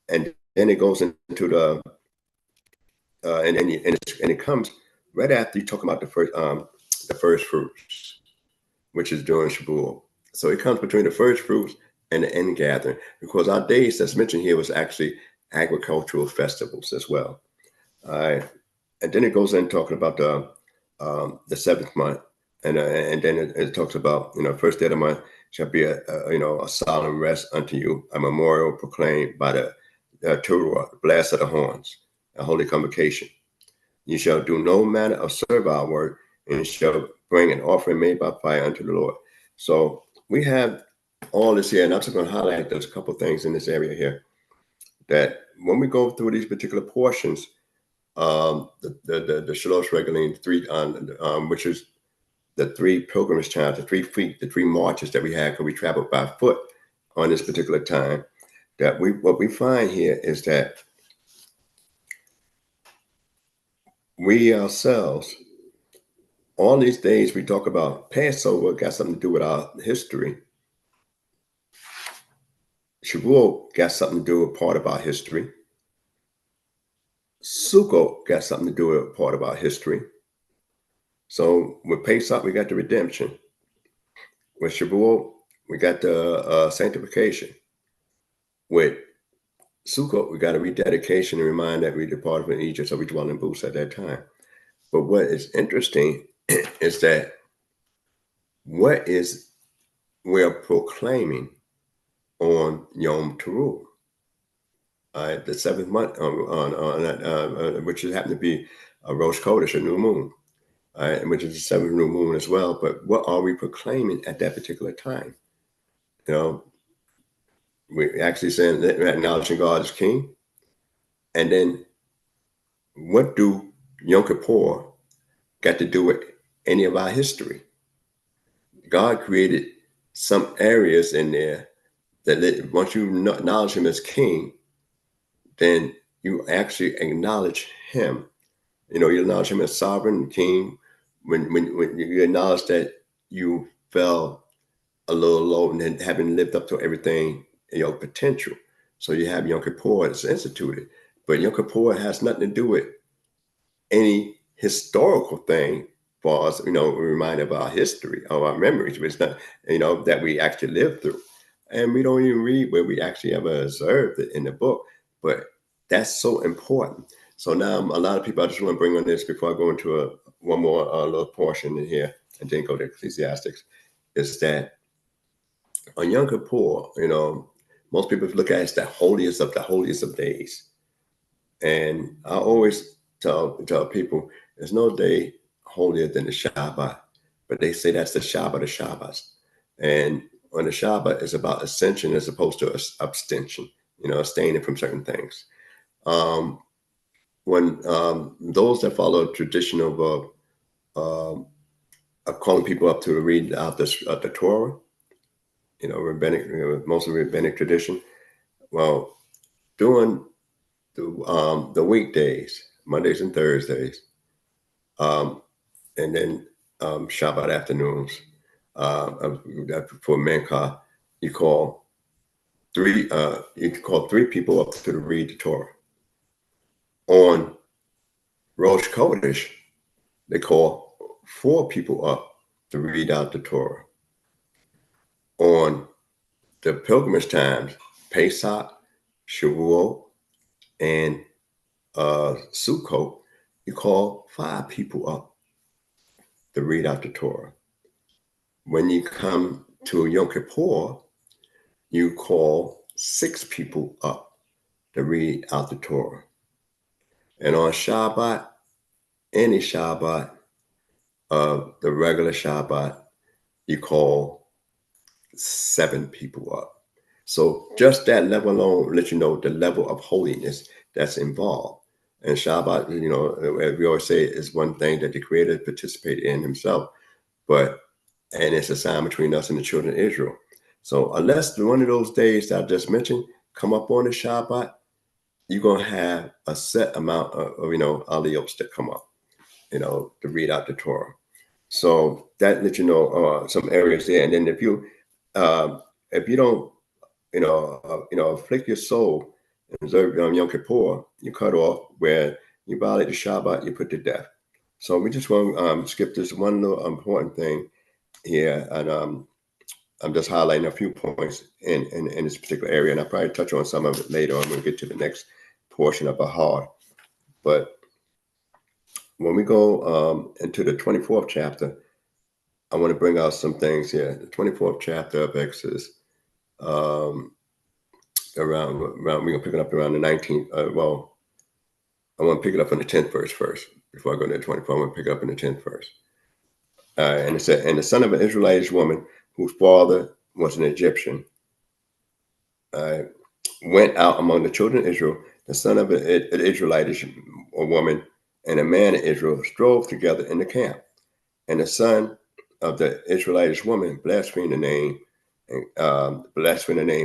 And then it goes into the and it comes right after you talk about the first fruits, which is during Shavuot. So it comes between the first fruits and the end gathering, because our days that's mentioned here was actually agricultural festivals as well. And then it goes in talking about the 7th month, and then it talks about, first day of the month shall be a solemn rest unto you, a memorial proclaimed by the torah, the blast of the horns, a holy convocation. You shall do no manner of servile work, and shall bring an offering made by fire unto the Lord. So we have all this here, and I'm just going to highlight those couple things in this area here, that when we go through these particular portions, the Shalosh Regalim 3, which is the 3 pilgrimage times, the 3 feet, the 3 marches that we had, because we traveled by foot on this particular time, that what we find here is that we ourselves, all these days we talk about Passover got something to do with our history. Shavuot got something to do with part of our history. Sukkot got something to do with part of our history. So with Pesach, we got the redemption. With Shavuot, we got the sanctification. With Sukkot, we got a rededication and remind that we departed from Egypt, so we dwell in booths at that time. But what is interesting is that what is we're proclaiming on Yom Teruah, the 7th month, which happened to be a Rosh Chodesh, a new moon, which is the 7th new moon as well. But what are we proclaiming at that particular time? You know, we're actually saying that we're acknowledging God as King. And then what do Yom Kippur got to do with any of our history? God created some areas in there that once you acknowledge him as King, then you actually acknowledge him. You know, you acknowledge him as sovereign King. When you acknowledge that you fell a little low and then having lived up to everything, your potential. So you have Yom Kippur that's instituted. But Yom Kippur has nothing to do with any historical thing for us, you know, a reminder of our history, of our memories, but it's not, you know, that we actually lived through. And we don't even read where we actually ever observed it in the book. But that's so important. So now a lot of people, I just want to bring on this before I go into one more little portion in here and then go to Ecclesiastes, is that on Yom Kippur, you know, most people look at it as the holiest of days. And I always tell people there's no day holier than the Shabbat, but they say that's the Shabbat of Shabbats. And on the Shabbat, it's about ascension as opposed to abstention, you know, abstaining from certain things. When those that follow tradition of calling people up to read out the Torah, you know, rabbinic, mostly rabbinic tradition. Well, during the weekdays, Mondays and Thursdays, and then Shabbat afternoons, for Menka, you call three people up to read the Torah. On Rosh Chodesh, they call 4 people up to read out the Torah. On the pilgrimage times, Pesach, Shavuot, and Sukkot, you call 5 people up to read out the Torah. When you come to Yom Kippur, you call 6 people up to read out the Torah. And on Shabbat, any Shabbat, the regular Shabbat, you call 7 people up. So just that level alone lets you know the level of holiness that's involved. And Shabbat, you know, as we always say, is one thing that the Creator participated in himself, and it's a sign between us and the children of Israel. So unless one of those days that I just mentioned come up on the Shabbat, you're going to have a set amount of you know, aliyos that come up, you know, to read out the Torah. So that lets you know some areas there. And then if you don't, you know, afflict your soul and observe Yom Kippur, you cut off. Where you violate the Shabbat, you put to death. So we just want to skip this one little important thing here, and I'm just highlighting a few points in this particular area, and I'll probably touch on some of it later on when we get to the next portion of Bahar. But when we go into the 24th chapter, I want to bring out some things here. The 24th chapter of Exodus, around we're gonna pick it up around the 19th. I want to pick it up on the 10th verse first before I go to the 24th. I want to pick it up in the 10th verse. And it said, and the son of an Israelitish woman whose father was an Egyptian went out among the children of Israel. The son of an Israelitish woman and a man of Israel strove together in the camp. And the son of the Israelitish woman blasphemed the name,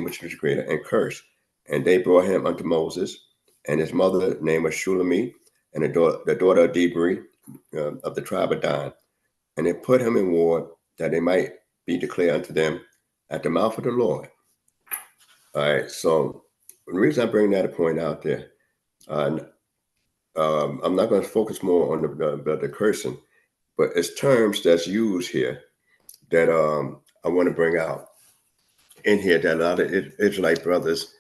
which was greater, and cursed. And they brought him unto Moses, and his mother name was Shulamite, and the daughter of D.C.B of the tribe of Dan, and they put him in war that they might be declared unto them at the mouth of the Lord. All right, so the reason I bring that point out there, I'm not going to focus more on the cursing, but it's terms that's used here that I want to bring out in here that a lot of Israelite brothers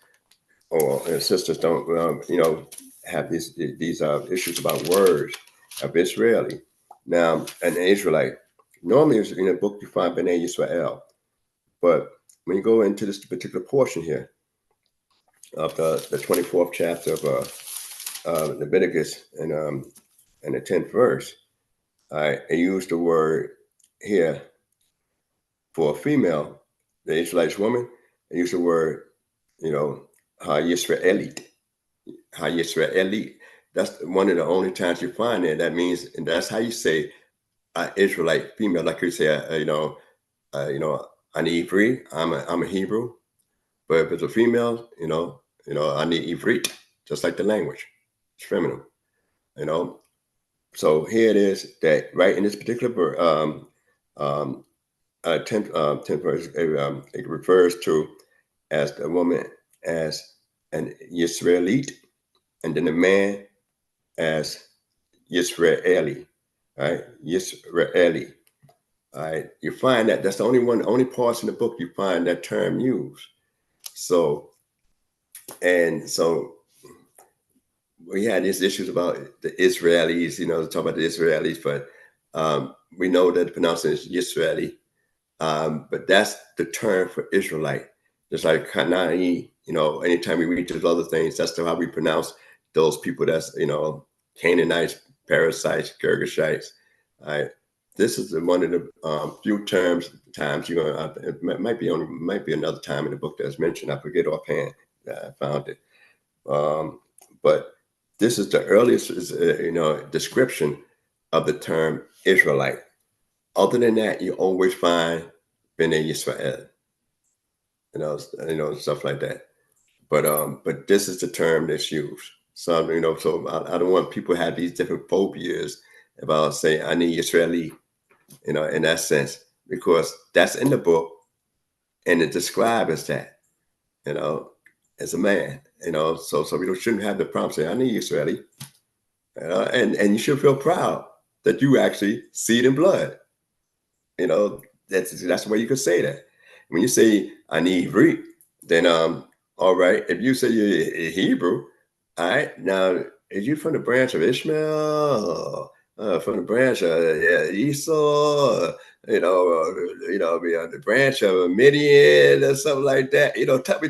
or sisters don't, have these issues about words of Israeli. Now, an Israelite, normally in a book you find BINAH Yisrael, but when you go into this particular portion here of the 24th chapter of Leviticus and the 10th verse, I use the word here for a female, the Israelite woman. I use the word, ha-Yisraelit. Ha-Yisraelit. That's one of the only times you find it. That means, and that's how you say Israelite female. Like you say, I need Ivri. I'm a Hebrew. But if it's a female, I need Ivrit, just like the language. It's feminine, So here it is that right in this particular 10th verse, it refers to as the woman as an Yisraelite, and then the man as Yisraeli, right? Yisraeli. All right, you find that's the only parts in the book you find that term used. So we had these issues about the Israelis, talk about the Israelis, but we know that the pronunciation is Yisraeli, but that's the term for Israelite. Just like Kanai, anytime we read those other things, that's how we pronounce those people. That's Canaanites, Perizzites, Girgashites. Right? This is one of the few times it might be another time in the book that's mentioned. I forget offhand. I found it, but this is the earliest description of the term Israelite. Other than that, you always find BINAH Yisrael, stuff like that. But this is the term that's used. So so I don't want people to have these different phobias about saying I need Israeli, in that sense, because that's in the book, and it describes as that, as a man, so we shouldn't have the problem saying I need Israeli, and you should feel proud that you actually see it in blood. That's the way you could say that. When you say I need Greek, then all right. If you say you're Hebrew, all right. Now, is you from the branch of Ishmael, from the branch of Esau, the branch of Midian or something like that?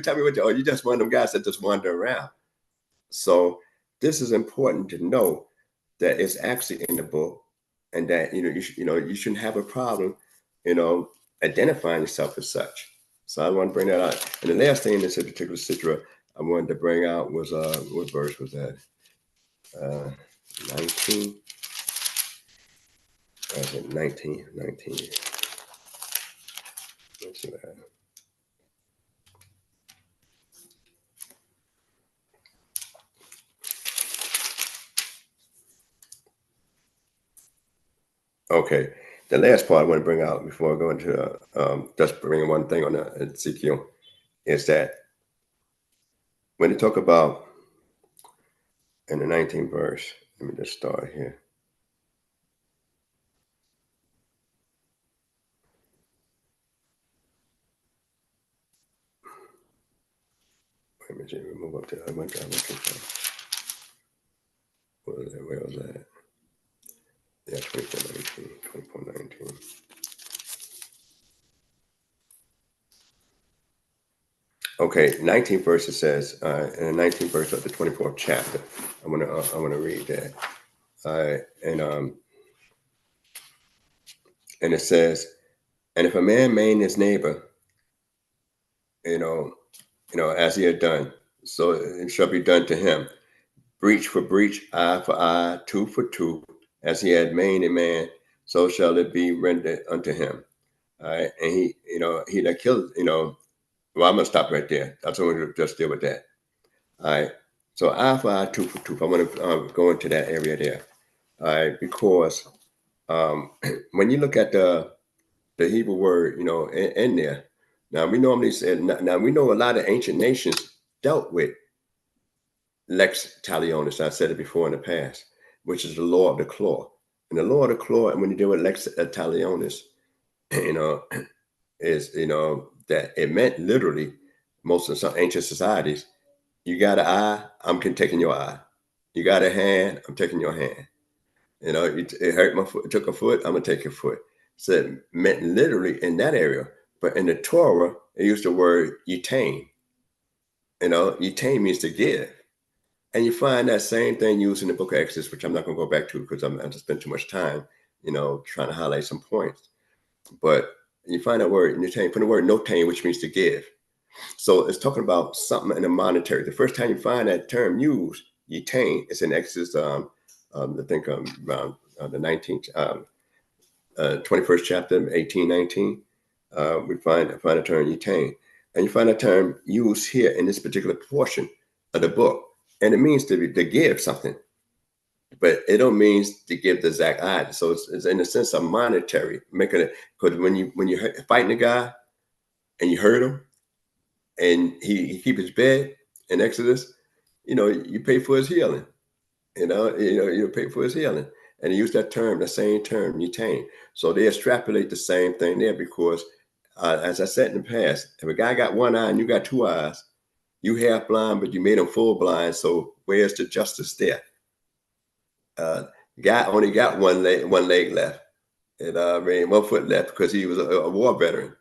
Tell me what you just one of them guys that just wander around. So this is important to know that it's actually in the book, and that you shouldn't have a problem, identifying yourself as such. So I want to bring that out. And the last thing in this particular sutra I wanted to bring out was what verse was that? 19. Was it 19? 19. Let's see that. Okay, the last part I want to bring out before I go into just bringing one thing on Ezekiel is that when they talk about in the 19th verse, let me just start here. Wait a minute, we move up to where was that? Yeah, 24:19. Okay, 19th verse, it says, in the 19th verse of the 24th chapter, I want to read that. And it says, and if a man maim his neighbor, as he had done, so it shall be done to him. Breach for breach, eye for eye, tooth for tooth, as he had maimed a man, so shall it be rendered unto him. All right, and he that killed, well, I'm gonna stop right there. That's only to just deal with that. All right, So eye for eye, tooth for tooth. I want to go into that area there. All right, because when you look at the Hebrew word, in there, now we normally say, now we know a lot of ancient nations dealt with lex talionis. I've said it before in the past, which is the law of the claw. And the law of the claw, and when you deal with lex talionis, is that it meant literally most of some ancient societies. You got an eye, I'm taking your eye. You got a hand, I'm taking your hand. It hurt my foot, took a foot, I'm gonna take your foot. So it meant literally in that area. But in the Torah, it used the word yitain. Yitain means to give. And you find that same thing used in the book of Exodus, which I'm not gonna go back to because I'm just spend too much time, trying to highlight some points. But you find that word yitain from the word notain, which means to give. So it's talking about something in the monetary. The first time you find that term used, yitain, is in Exodus. I think around the 19th, 21st chapter, 18:19. We find a term yitain, and you find a term used here in this particular portion of the book, and it means to give something, but it don't mean to give the exact item. So it's in a sense of monetary, making it, because when you're fighting a guy and you hurt him, and he keep his bed in Exodus, you pay for his healing. You pay for his healing. And he used that term, the same term, yitain. So they extrapolate the same thing there because, as I said in the past, if a guy got one eye and you got two eyes, you half blind, but you made him full blind. So where's the justice there? Guy only got one leg left, and 1 foot left because he was a war veteran.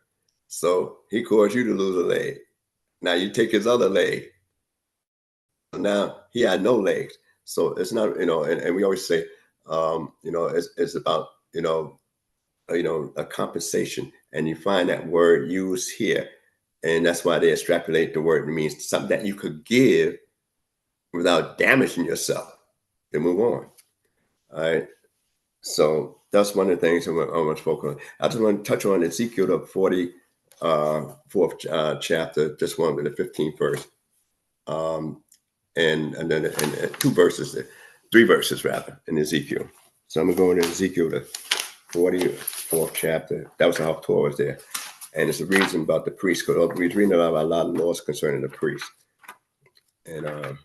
So he caused you to lose a leg. Now you take his other leg. Now he had no legs. So it's not, and we always say, it's about, a compensation. And you find that word used here. And that's why they extrapolate the word. It means something that you could give without damaging yourself to move on. All right. So that's one of the things I want to focus on. I just want to touch on Ezekiel, the 44th chapter, just one with the 15th verse. And then 2 verses, 3 verses rather, in Ezekiel. So I'm going to go into Ezekiel, the 44th chapter. That was the Torah there. And it's a reason about the priest, because we're reading about a lot of laws concerning the priest. And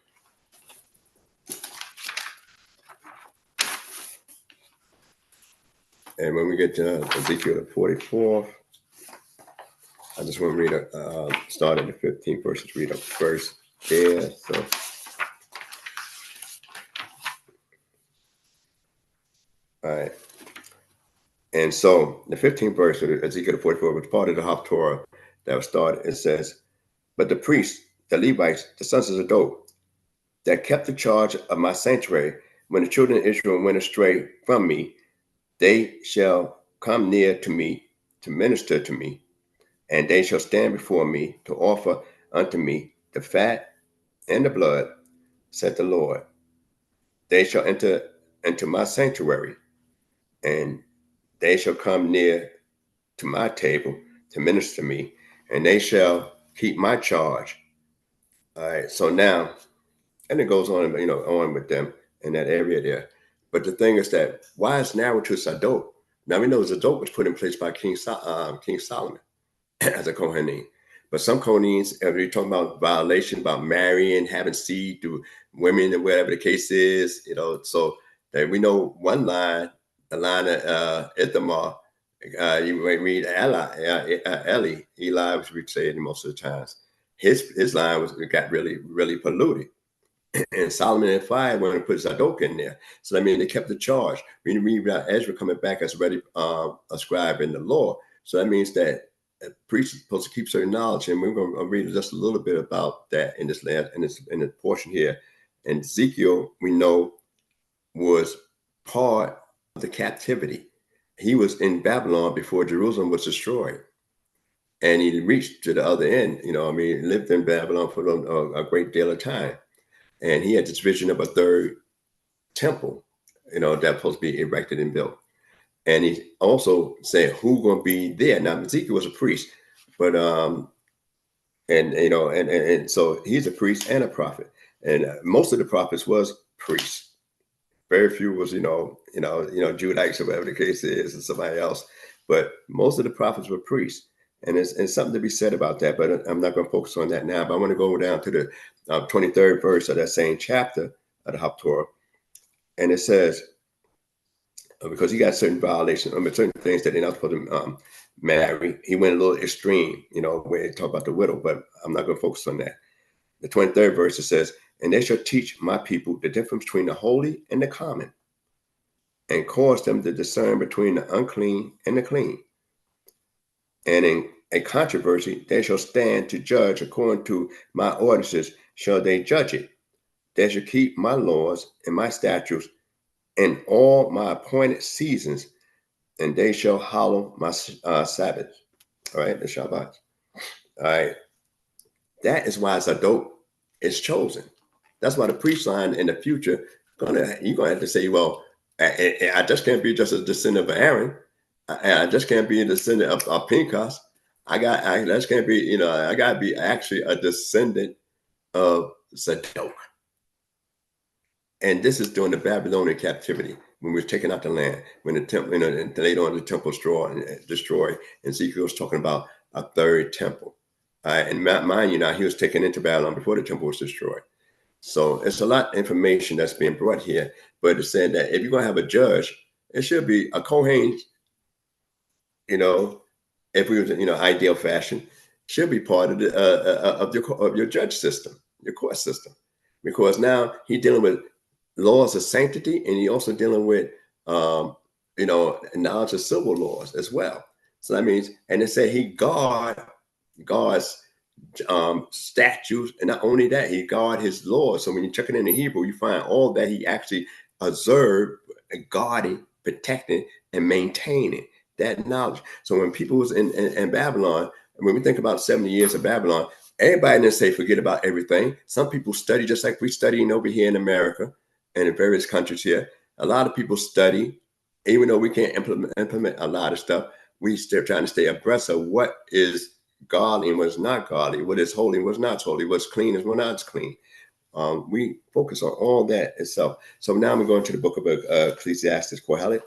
when we get to Ezekiel, the 44th, I just want to read start at the 15th verse, just read a verse there. So. All right. And so the 15th verse of Ezekiel 44 was part of the Torah that was started. It says, but the priests, the Levites, the sons of Zadok, that kept the charge of my sanctuary when the children of Israel went astray from me, they shall come near to me to minister to me, and they shall stand before me to offer unto me the fat and the blood, said the Lord. They shall enter into my sanctuary, and they shall come near to my table to minister to me, and they shall keep my charge. All right. So now, and it goes on, on with them in that area there. But the thing is that why is narrow to Zadok? Now we know Zadok was put in place by King Solomon as a Kohanim. But some Kohanins, if you're talking about violation, about marrying, having seed through women, and whatever the case is, so that we know one line, the line of Ithamar, you might read Eli, which we say it most of the times. His line got really, really polluted. And Solomon and fire when to put Zadok in there. So I mean, they kept the charge. We read about Ezra coming back as already a scribe in the law. So that means that a priest is supposed to keep certain knowledge, and we're going to read just a little bit about that in this portion here. And Ezekiel, we know, was part of the captivity. He was in Babylon before Jerusalem was destroyed, and he reached to the other end. He lived in Babylon for a great deal of time. And he had this vision of a third temple, that's supposed to be erected and built. And he also said, who's going to be there? Now, Ezekiel was a priest, but, and so he's a priest and a prophet. And most of the prophets was priests. Very few was, Judites or whatever the case is, and somebody else. But most of the prophets were priests. And it's something to be said about that, but I'm not going to focus on that now. But I want to go down to the 23rd verse of that same chapter of the Torah. And it says, because he got certain violations, certain things that they're not supposed to marry, he went a little extreme, where he talked about the widow, but I'm not going to focus on that. The 23rd verse, it says, and they shall teach my people the difference between the holy and the common, and cause them to discern between the unclean and the clean. And in a controversy, they shall stand to judge according to my ordinances, shall they judge it. They shall keep my laws and my statutes in all my appointed seasons, and they shall hallow my Sabbaths. All right, the Shabbat. All right. That is why Zadok is chosen. That's why the priest line in the future, you're gonna have to say, well, I just can't be just a descendant of Aaron. I just can't be a descendant of Pinchas. I just can't be, I gotta be actually a descendant of Zadok. And this is during the Babylonian captivity, when we were taking out the land, when the temple, and later on the temple was destroyed. And Ezekiel was talking about a third temple. And mind you, now he was taken into Babylon before the temple was destroyed. So it's a lot of information that's being brought here. But it's saying that if you're going to have a judge, it should be a Kohen, if we were, ideal fashion, should be part of of your judge system, your court system. Because now he's dealing with laws of sanctity, and he also dealing with, knowledge of civil laws as well. So that means, and they say he guards statutes, and not only that, he guard his laws. So when you check it in the Hebrew, you find all that he actually observed, guarding, protecting, and maintaining that knowledge. So when people was in Babylon, when we think about 70 years of Babylon, everybody didn't say forget about everything. Some people study just like we studying over here in America and in various countries here. A lot of people study, even though we can't implement a lot of stuff. We still trying to stay abreast of what is godly and what's not godly, what is holy and what's not holy, what's clean and what's not clean. We focus on all that itself. So now we're going to the book of Ecclesiastes, Kohelet.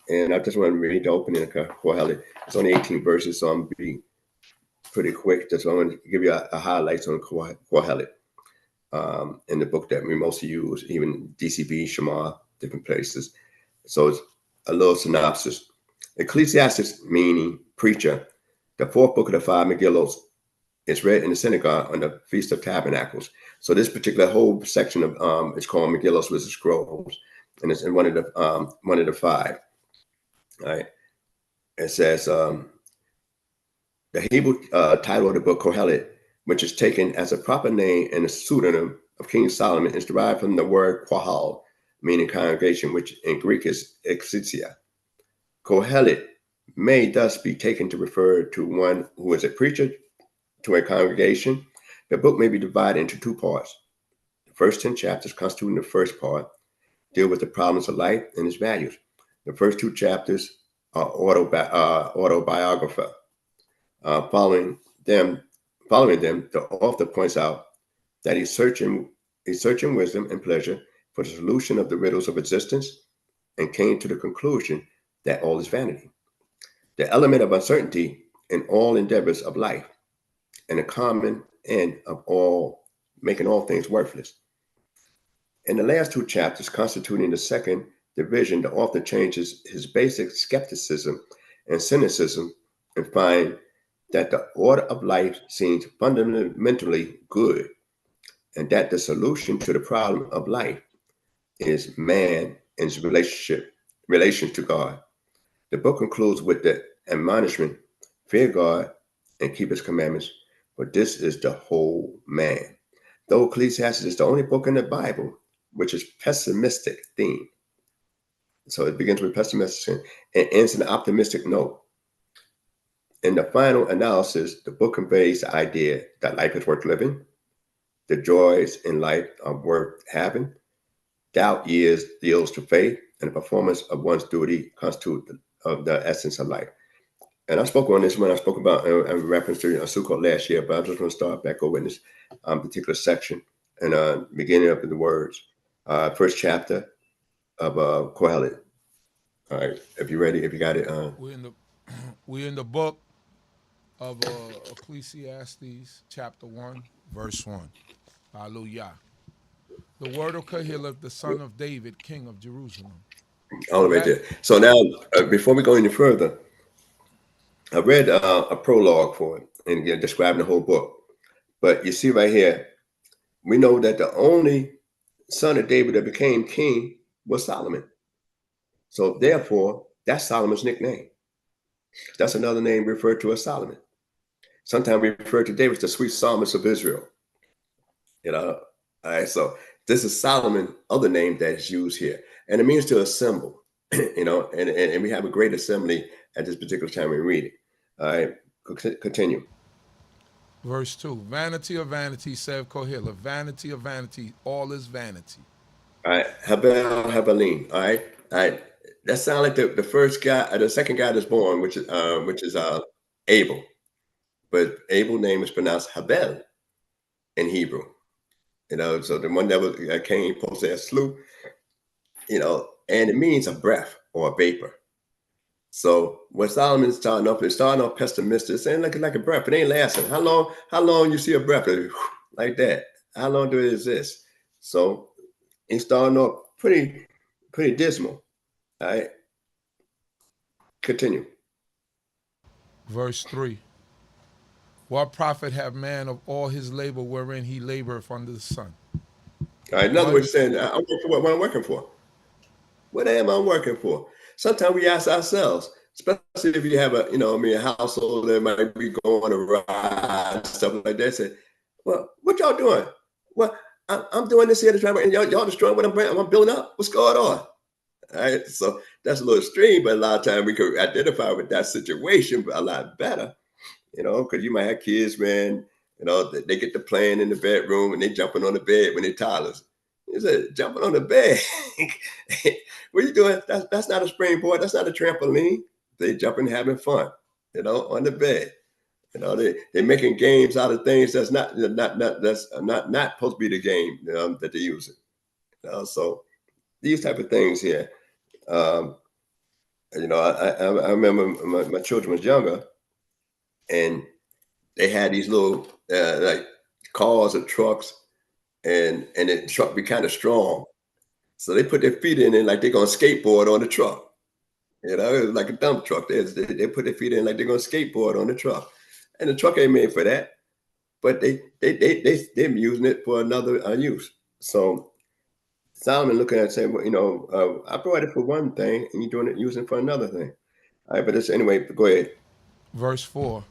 And I just want to read the opening of Kohelet. It's only 18 verses, so I'm going to be pretty quick. Just want to give you a highlights on Kohelet in the book that we mostly use, even D.C.B, Shema, different places. So it's a little synopsis. Ecclesiastes, meaning preacher, the fourth book of the five Megillos, is read in the synagogue on the Feast of Tabernacles. So this particular whole section of it's called Megillos, which is scrolls, and it's in one of the five. All right. It says the Hebrew title of the book Kohelet, which is taken as a proper name and a pseudonym of King Solomon, is derived from the word Kohal, meaning congregation, which in Greek is Ecclesia. Kohelet may thus be taken to refer to one who is a preacher to a congregation. The book may be divided into two parts. The first 10 chapters, constituting the first part, deal with the problems of life and its values. The first two chapters are autobiographical. Following them, the author points out that he's searching wisdom and pleasure for the solution of the riddles of existence, and came to the conclusion that all is vanity, the element of uncertainty in all endeavors of life, and a common end of all, making all things worthless. In the last two chapters, constituting the second division, the author changes his basic skepticism and cynicism and find that the order of life seems fundamentally good, and that the solution to the problem of life is man and his relation to God. The book concludes with the admonishment, fear God and keep his commandments, for this is the whole man. Though Ecclesiastes is the only book in the Bible which is pessimistic theme. So it begins with pessimistic and ends in an optimistic note. In the final analysis, the book conveys the idea that life is worth living, the joys in life are worth having, doubt yields to faith, and the performance of one's duty constitute of the essence of life. And I spoke on this when I spoke about in reference to Sukkot last year, but I'm just going to start back over in this particular section and beginning up in the words. First chapter of Kohelet. All right, if you're ready, if you got it. We're in the book of Ecclesiastes, chapter 1, verse 1. Hallelujah. The word of Kohelet, the son of David, king of Jerusalem. All right there. So now, before we go any further, I read a prologue for it and describing the whole book. But you see right here, we know that the only son of David that became king was Solomon. So therefore, that's Solomon's nickname. That's another name referred to as Solomon. Sometimes we refer to David as the sweet psalmist of Israel. All right, so this is Solomon, other name that is used here. And it means to assemble, and we have a great assembly at this particular time we read it. All right, continue. Verse 2, vanity of vanity, saith Kohelet, vanity of vanity, all is vanity. All right, Habelim. All right. That sounds like the first guy, the second guy that's born, which is Abel. But Abel's name is pronounced Habel in Hebrew. So the one that was Cain posted as slew, and it means a breath or a vapor. So when Solomon's starting off pessimistic, saying like a breath, it ain't lasting. How long you see a breath like that? How long do it exist? So it's starting off pretty dismal. All right. Continue. Verse 3. What profit have man of all his labor wherein he laboreth under the sun? All right. In other words, saying, I'm working for what I'm working for. What am I working for? Sometimes we ask ourselves, especially if you have a household that might be going around, stuff like that. Say, well, what y'all doing? Well, I'm doing this here to try, and y'all destroying what I'm building up. What's going on? All right. So that's a little extreme, but a lot of times we could identify with that situation a lot better. Because you might have kids, man, they get to playing in the bedroom and they jumping on the bed when they're toddlers. You said, jumping on the bed. What are you doing? That's not a springboard. That's not a trampoline. They jumping, having fun, on the bed. They're making games out of things that's not supposed to be the game that they're using. So these type of things here. I remember my children was younger. And they had these little like cars or trucks, and the truck be kind of strong. So they put their feet in it like they're gonna skateboard on the truck. It was like a dump truck. They put their feet in like they're gonna skateboard on the truck. And the truck ain't made for that. But they're using it for another use. So Solomon looking at it saying, well, I brought it for one thing and you're using it for another thing. All right, but anyway, go ahead. Verse 4.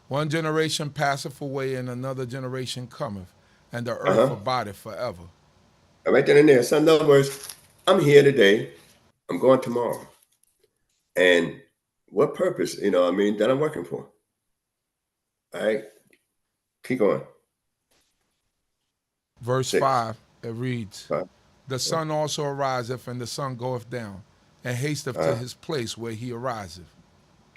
One generation passeth away and another generation cometh, and the earth abideth forever. Right then and there. So in other words, I'm here today, I'm going tomorrow. And what purpose, that I'm working for? All right. Keep going. Verse 5, it reads, 5. The sun also ariseth, and the sun goeth down, and hasteth to his place where he ariseth.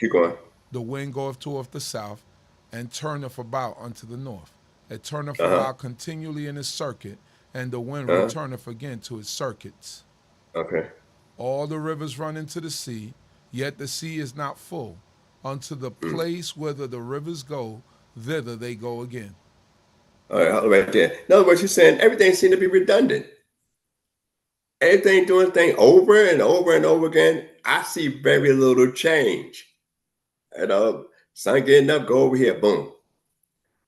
Keep going. The wind goeth toward the south, and turneth about unto the north. It turneth about continually in his circuit, and the wind returneth again to its circuits. Okay. All the rivers run into the sea, yet the sea is not full. Unto the place whither the rivers go, thither they go again. All right there. In other words, you're saying everything seems to be redundant. Everything doing things over and over and over again. I see very little change. Sun getting up, go over here, boom.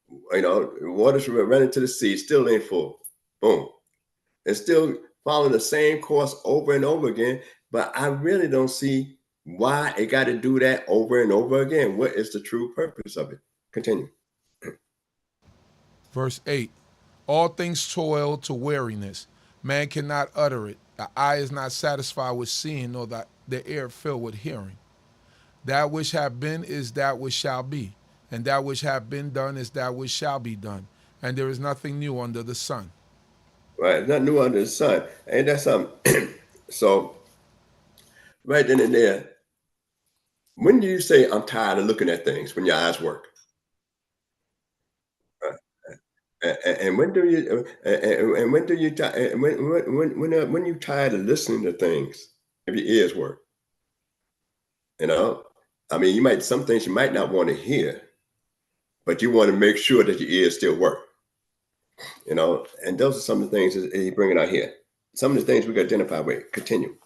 Water's running to the sea, still ain't full. Boom. It's still following the same course over and over again, but I really don't see why it got to do that over and over again. What is the true purpose of it? Continue. Verse 8. All things toil to weariness. Man cannot utter it. The eye is not satisfied with seeing, nor the ear filled with hearing. That which hath been is that which shall be, and that which hath been done is that which shall be done, and there is nothing new under the sun. Right, nothing new under the sun. Ain't that something? So, right then and there, when do you say, I'm tired of looking at things when your eyes work? And when do you and when do you when you tired of listening to things, if your ears work, you know? I mean, you might some things you might not want to hear, but you want to make sure that your ears still work, you know? And those are some of the things that he's bringing out here. Some of the things we got to identify with. Continue.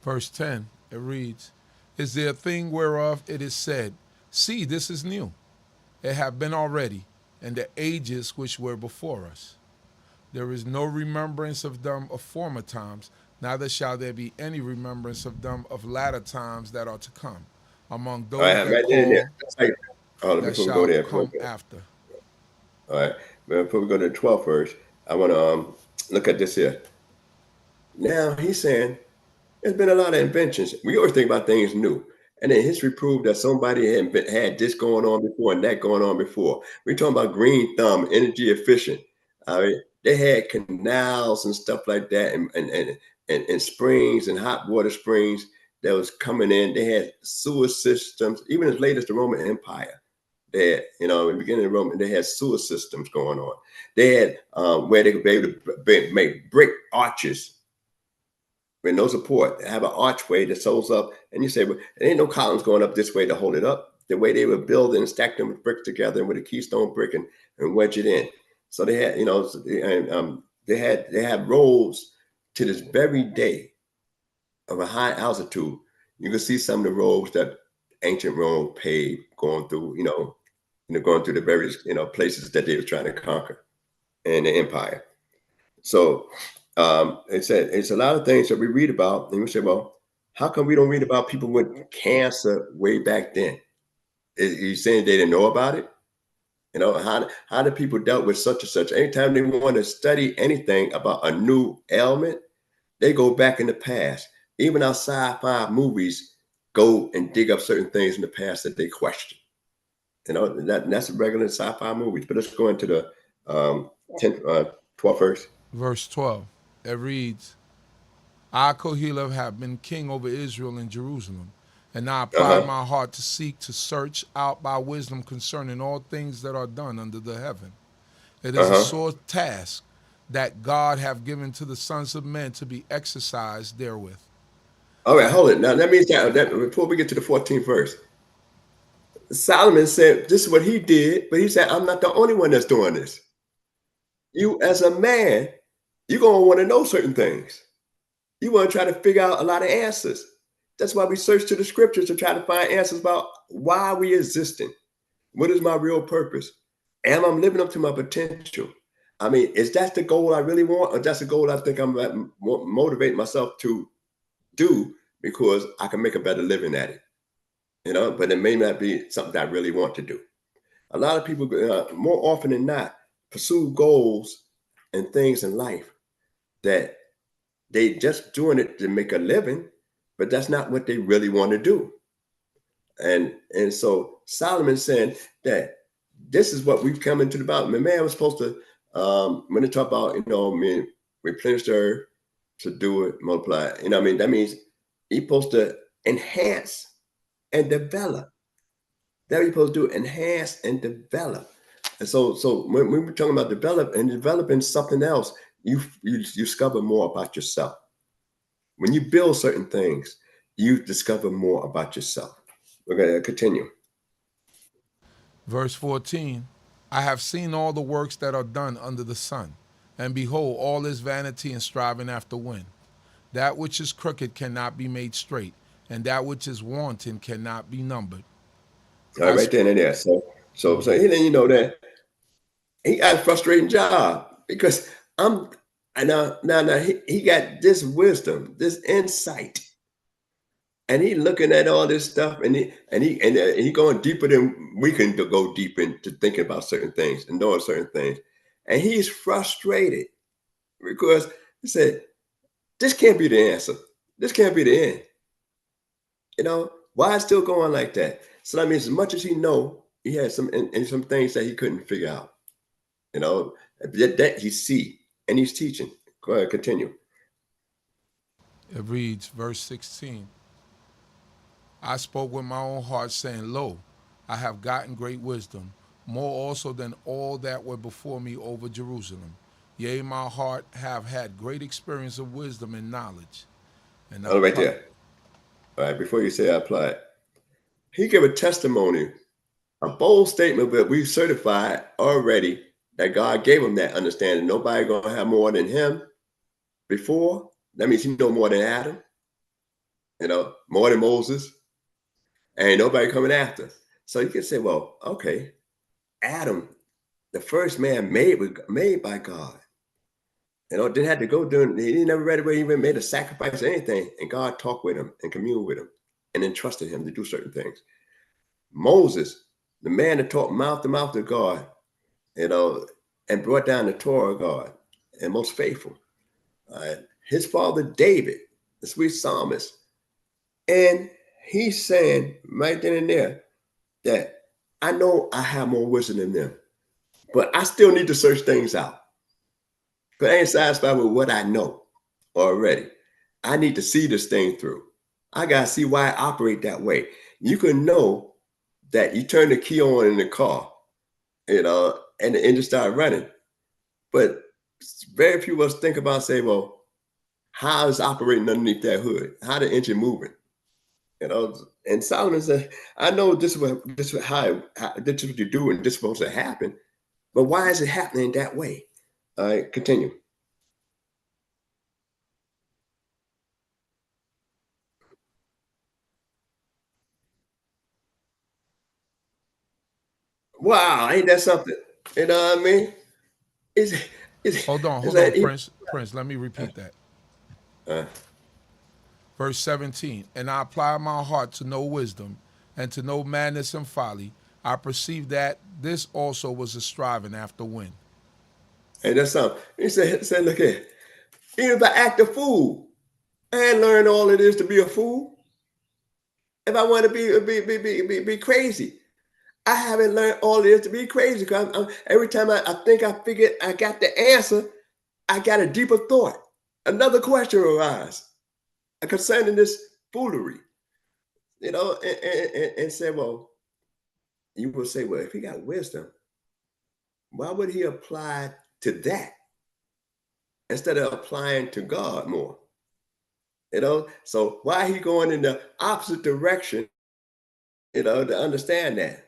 Verse 10, it reads, Is there a thing whereof it is said, See, this is new? It have been already, in the ages which were before us. There is no remembrance of them of former times, neither shall there be any remembrance of them of latter times that are to come, among All those right, that right there, call that before we go shall there, come after. all right, before we go to the 12th verse, I want to look at this here. Now he's saying there's been a lot of inventions. We always think about things new. And then history proved that somebody had this going on before and that going on before. We're talking about green thumb, energy efficient. I mean, they had canals and stuff like that, and springs and hot water springs that was coming in. They had sewer systems, even as late as the Roman Empire. They had, in the beginning of Rome, they had sewer systems going on. They had where they could be able to make brick arches with no support, have an archway that sews up. And you say, well, there ain't no columns going up this way to hold it up. The way they would build and stack them with bricks together with a keystone brick and wedge it in. So they had, they have roads to this very day of a high altitude. You can see some of the roads that ancient Rome paved going through, going through the various, places that they were trying to conquer in the empire. So it's a lot of things that we read about, and we say, well, how come we don't read about people with cancer way back then? Is you saying they didn't know about it? How do people dealt with such and such? Anytime they want to study anything about a new ailment, they go back in the past. Even our sci-fi movies go and dig up certain things in the past that they question. That's a regular sci-fi movies. But let's go into the 12th verse. Verse 12, it reads, I, Koheleth, have been king over Israel and Jerusalem, and I applied my heart to seek to search out by wisdom concerning all things that are done under the heaven. It is a sore task that God have given to the sons of men to be exercised therewith. All right, hold it. Now, that means that before we get to the 14th verse, Solomon said this is what he did, but he said, I'm not the only one that's doing this. You, as a man, you're going to want to know certain things. You want to try to figure out a lot of answers. That's why we search to the scriptures to try to find answers about why we existing. What is my real purpose? Am I living up to my potential? I mean, is that the goal I really want? Or that's the goal I think I'm motivate myself to do because I can make a better living at it? But it may not be something I really want to do. A lot of people, more often than not, pursue goals and things in life that they just doing it to make a living, but that's not what they really want to do. And so Solomon said that this is what we've come into the Bible. Man was supposed to, when they talk about, replenish the earth, subdue it, multiply it, that means he's supposed to enhance and develop. That's what you're supposed to do, enhance and develop. And so when we're talking about developing something else, you discover more about yourself. When you build certain things, you discover more about yourself. We're going to continue. Verse 14, I have seen all the works that are done under the sun, and behold, all is vanity and striving after wind. That which is crooked cannot be made straight, and that which is wanton cannot be numbered. All right, right then and there. So he letting you know that he got a frustrating job because now he got this wisdom, this insight, and he looking at all this stuff, and he going deeper than we can go deep into thinking about certain things and knowing certain things, and he's frustrated because he said, "This can't be the answer. This can't be the end." Why it's still going like that? So that means as much as he he had some things that he couldn't figure out. That he see and he's teaching. Go ahead, continue. It reads, verse 16, I spoke with my own heart, saying, Lo, I have gotten great wisdom. more also than all that were before me over Jerusalem. Yea, my heart have had great experience of wisdom and knowledge. And Oh, right there. All right, before you say I applied, he gave a testimony, a bold statement that we certified already that God gave him that understanding. Nobody gonna have more than him before. That means he know more than Adam, more than Moses, and ain't nobody coming after. So you can say, well, okay, Adam, the first man made by God. Didn't have to go doing, he never read where he even made a sacrifice or anything. And God talked with him and communed with him and entrusted him to do certain things. Moses, the man that talked mouth to mouth to God, and brought down the Torah of God, and most faithful. His father David, the sweet psalmist, and he's saying right then and there that I know I have more wisdom than them, but I still need to search things out. Because I ain't satisfied with what I know already. I need to see this thing through. I got to see why I operate that way. You can know that you turn the key on in the car, and the engine started running. But very few of us think about, say, well, how is operating underneath that hood? How the engine moving? And Solomon said, I know this is what you do and this is supposed to happen, but why is it happening that way? All right, continue. Wow, ain't that something? You know what I mean? Hold on, Prince. Prince, let me repeat that. Verse 17, and I apply my heart to know wisdom and to know madness and folly. I perceive that this also was a striving after wind. And that's something. He said, look here, even if I act a fool, I ain't learned all it is to be a fool. If I want to be crazy, I haven't learned all it is to be crazy. Because every time I think I figured I got the answer, I got a deeper thought. Another question arises concerning this foolery, and say, well, you will say, well, if he got wisdom, why would he apply to that instead of applying to God more? So why he going in the opposite direction, to understand that?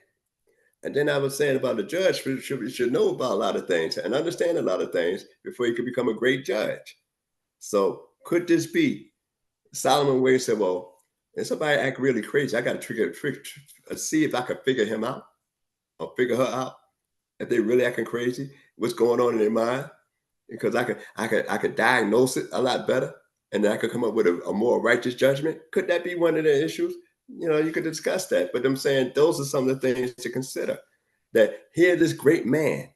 And then I was saying about the judge should know about a lot of things and understand a lot of things before he could become a great judge. So could this be Solomon where he said, well, if somebody act really crazy, I got to see if I can figure him out or figure her out. If they really acting crazy, what's going on in their mind? Because I could diagnose it a lot better, and then I could come up with a more righteous judgment. Could that be one of the issues? You could discuss that. But I'm saying those are some of the things to consider. That here, this great man,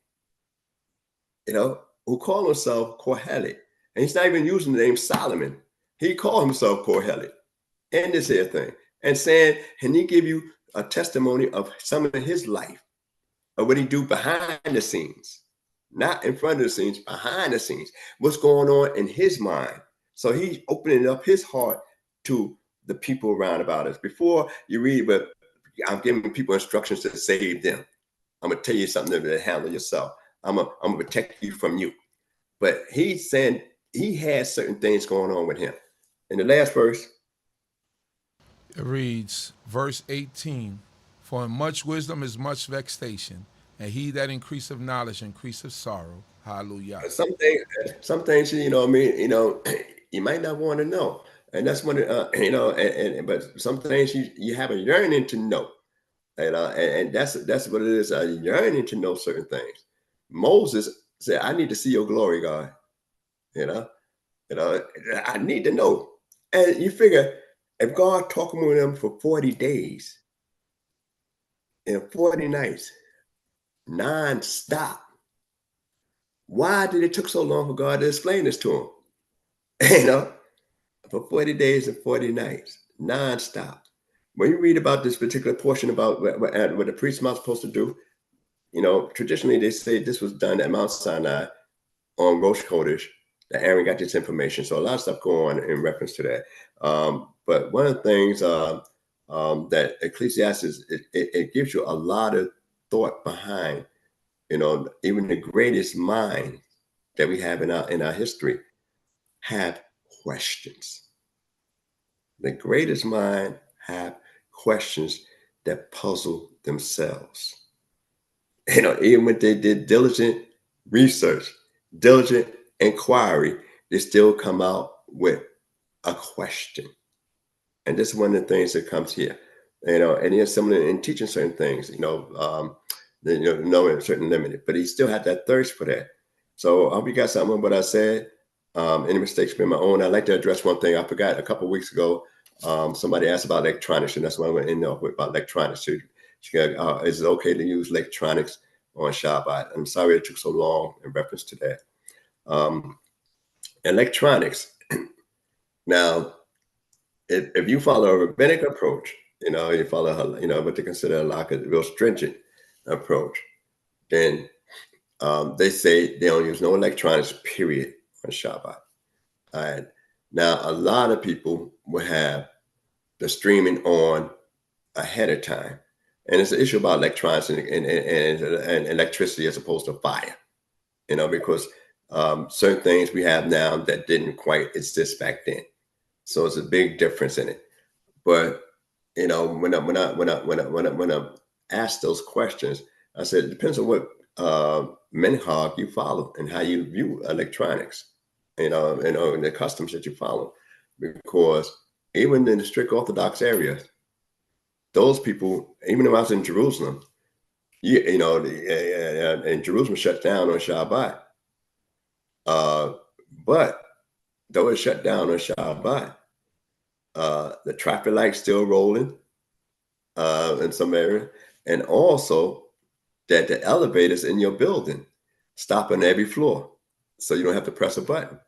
who called himself Kohelet, and he's not even using the name Solomon. He called himself Kohelet in this here thing, and saying, and he give you a testimony of some of his life, of what he do behind the scenes, not in front of the scenes, behind the scenes, what's going on in his mind. So he's opening up his heart to the people around about us. Before you read, but I'm giving people instructions to save them. I'm gonna tell you something to handle yourself. I'm gonna protect you from you. But he's saying he has certain things going on with him. In the last verse, it reads, verse 18, for in much wisdom is much vexation, and he that increaseth knowledge increaseth sorrow. Hallelujah. Some things, you might not want to know. And that's when, but some things you have a yearning to know. And that's what it is, a yearning to know certain things. Moses said, I need to see your glory, God. I need to know. And you figure, if God talking with them for 40 days and 40 nights, non-stop, why did it took so long for God to explain this to him? For 40 days and 40 nights, non-stop. When you read about this particular portion about what the priest was supposed to do, traditionally they say this was done at Mount Sinai on Rosh Chodesh, that Aaron got this information. So a lot of stuff going on in reference to that. But one of the things that Ecclesiastes, it gives you a lot of thought behind, even the greatest mind that we have in our history have questions. The greatest mind have questions that puzzle themselves. Even when they did diligent research, diligent inquiry, they still come out with a question. And this is one of the things that comes here. And he has someone in teaching certain things, knowing certain limited, but he still had that thirst for that. So I hope you got something on what I said. Any mistakes been my own. I'd like to address one thing I forgot a couple of weeks ago. Somebody asked about electronics, and that's why I went in with about electronics. So, is it okay to use electronics on Shabbat? I'm sorry it took so long in reference to that. Electronics. Now, if you follow a rabbinic approach, you follow, what they consider like a real stringent approach, then they say they don't use no electronics, period, on Shabbat. All right. Now, a lot of people will have the streaming on ahead of time. And it's an issue about electronics and electricity as opposed to fire, because certain things we have now that didn't quite exist back then. So it's a big difference in it. But, when I asked those questions, I said, it depends on what minhag you follow and how you view electronics, and the customs that you follow. Because even in the strict Orthodox areas, those people, even when I was in Jerusalem, and Jerusalem shut down on Shabbat. But though it shut down on Shabbat, the traffic lights still rolling in some area, and also that the elevators in your building stop on every floor, so you don't have to press a button.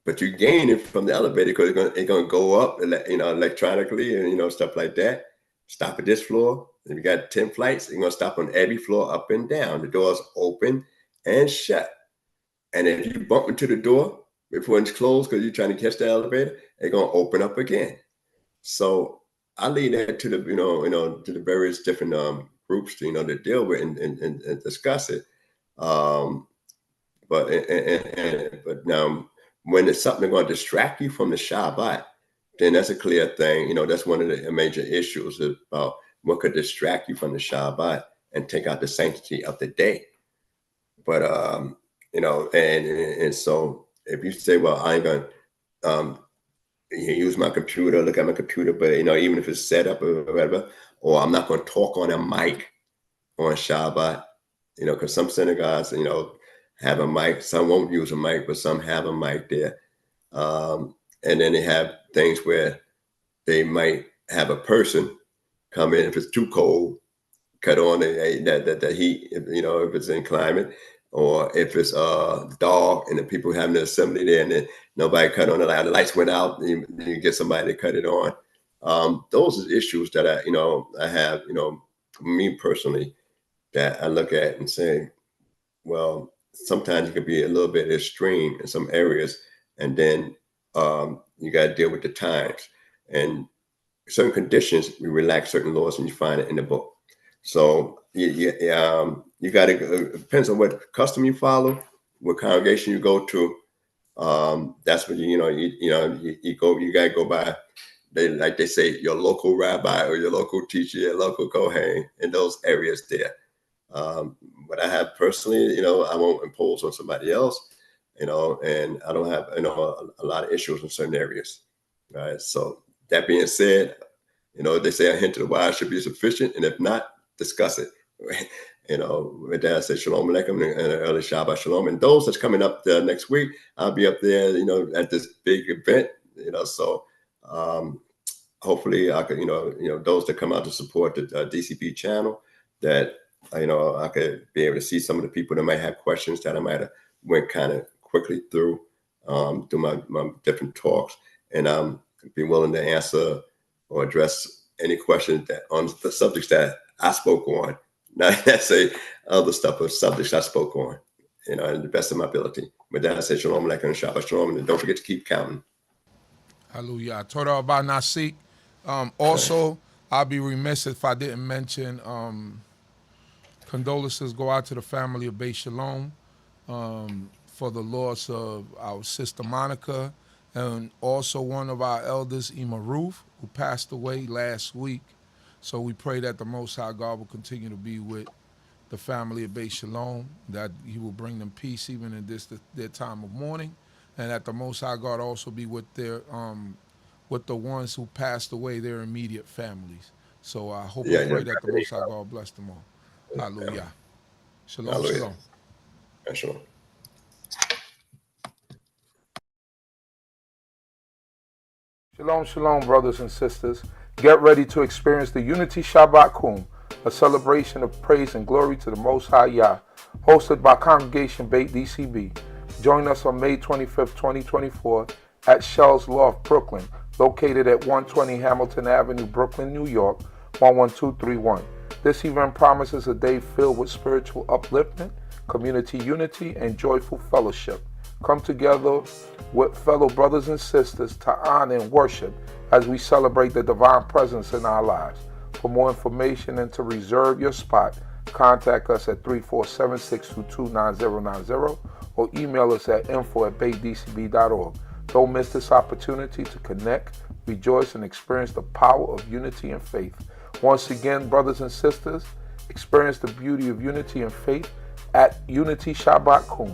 But you gain it from the elevator because it's going to go up, electronically, and stuff like that. Stop at this floor. If you got 10 flights, you're going to stop on every floor up and down. The doors open and shut. And if you bump into the door before it's closed because you're trying to catch the elevator, it's going to open up again. So I leave that to the, to the various different groups, to deal with and discuss it. But now, when it's something going to distract you from the Shabbat, then that's a clear thing. That's one of the major issues about what could distract you from the Shabbat and take out the sanctity of the day. But, and so if you say, well, I ain't going to use my computer, look at my computer, but, even if it's set up or whatever, or I'm not going to talk on a mic on Shabbat, because some synagogues, have a mic. Some won't use a mic, but some have a mic there. And then they have things where they might have a person come in if it's too cold, cut on the heat, if it's in climate, or if it's dark and the people having the assembly there and then nobody cut on the light, the lights went out, and you get somebody to cut it on. Those are issues that I have, me personally, that I look at and say, well, sometimes it can be a little bit extreme in some areas, and then you got to deal with the times and certain conditions. We relax certain laws, and you find it in the book. So you got to. It depends on what custom you follow, what congregation you go to. That's what you go. You got to go by. They say your local rabbi or your local teacher, your local kohen in those areas there. What I have personally, I won't impose on somebody else, and I don't have, a lot of issues in certain areas. Right. So that being said, they say a hint to the wise should be sufficient. And if not, discuss it. With that, I say Shalom Aleichem and early Shabbat Shalom. And those that's coming up next week, I'll be up there, at this big event, so hopefully I could, those that come out to support the D.C.B channel, that I could be able to see some of the people that might have questions that I might have went kind of quickly through my different talks, and be willing to answer or address any questions that on the subjects that I spoke on. Not necessarily other stuff, but subjects I spoke on, in the best of my ability. With that, I say Shalom Aleichem and Shabbat Shalom, and don't forget to keep counting. Hallelujah. Torah about Nasik. Also, I'll be remiss if I didn't mention Condolences go out to the family of Beit Shalom for the loss of our sister Monica, and also one of our elders, Ima Ruth, who passed away last week. So we pray that the Most High God will continue to be with the family of Beit Shalom, that he will bring them peace even in their time of mourning, and that the Most High God also be with with the ones who passed away, their immediate families. So I hope and pray that the Most High God bless them all. Hallelujah. Shalom, Hallelujah. shalom. Shalom. Shalom, shalom, brothers and sisters. Get ready to experience the Unity Shabbat Kum, a celebration of praise and glory to the Most High Yah, hosted by Congregation Beit D.C.B. Join us on May 25th, 2024 at Shell's Loft, Brooklyn, located at 120 Hamilton Avenue, Brooklyn, New York, 11231. This event promises a day filled with spiritual upliftment, community unity, and joyful fellowship. Come together with fellow brothers and sisters to honor and worship as we celebrate the divine presence in our lives. For more information and to reserve your spot, contact us at 347-622-9090 or email us at info@baitdcb.org. Don't miss this opportunity to connect, rejoice, and experience the power of unity and faith. Once again, brothers and sisters, experience the beauty of unity and faith at Unity Shabbat Kum,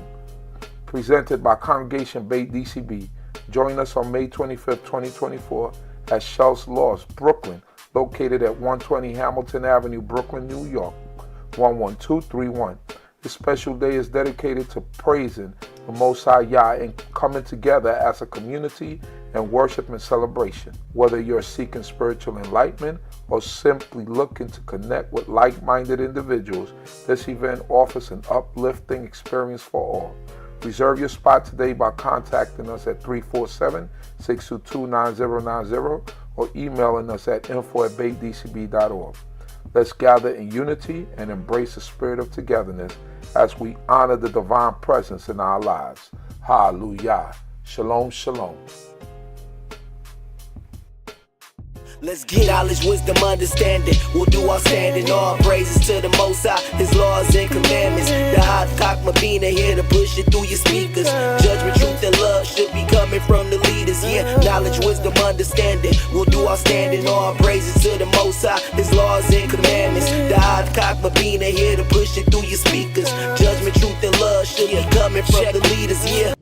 presented by Congregation Beit D.C.B. Join us on May 25th, 2024 at Shell's Loft, Brooklyn, located at 120 Hamilton Avenue, Brooklyn, New York, 11231. This special day is dedicated to praising the Most High Yah and coming together as a community and worship and celebration. Whether you're seeking spiritual enlightenment or simply looking to connect with like-minded individuals, this event offers an uplifting experience for all. Reserve your spot today by contacting us at 347-622-9090 or emailing us at info@baitdcb.org. Let's gather in unity and embrace the spirit of togetherness as we honor the divine presence in our lives. Hallelujah. Shalom, shalom. Let's get knowledge, wisdom, understanding. We'll do our standing. All praises to the Most High, His laws and commandments. The CHOKMAH BINAH here to push it through your speakers. Judgment, truth, and love should be coming from the leaders. Yeah, knowledge, wisdom, understanding. We'll do our standing. All praises to the Most High, His laws and commandments. The CHOKMAH BINAH here to push it through your speakers. Judgment, truth, and love should be coming from the leaders. Yeah.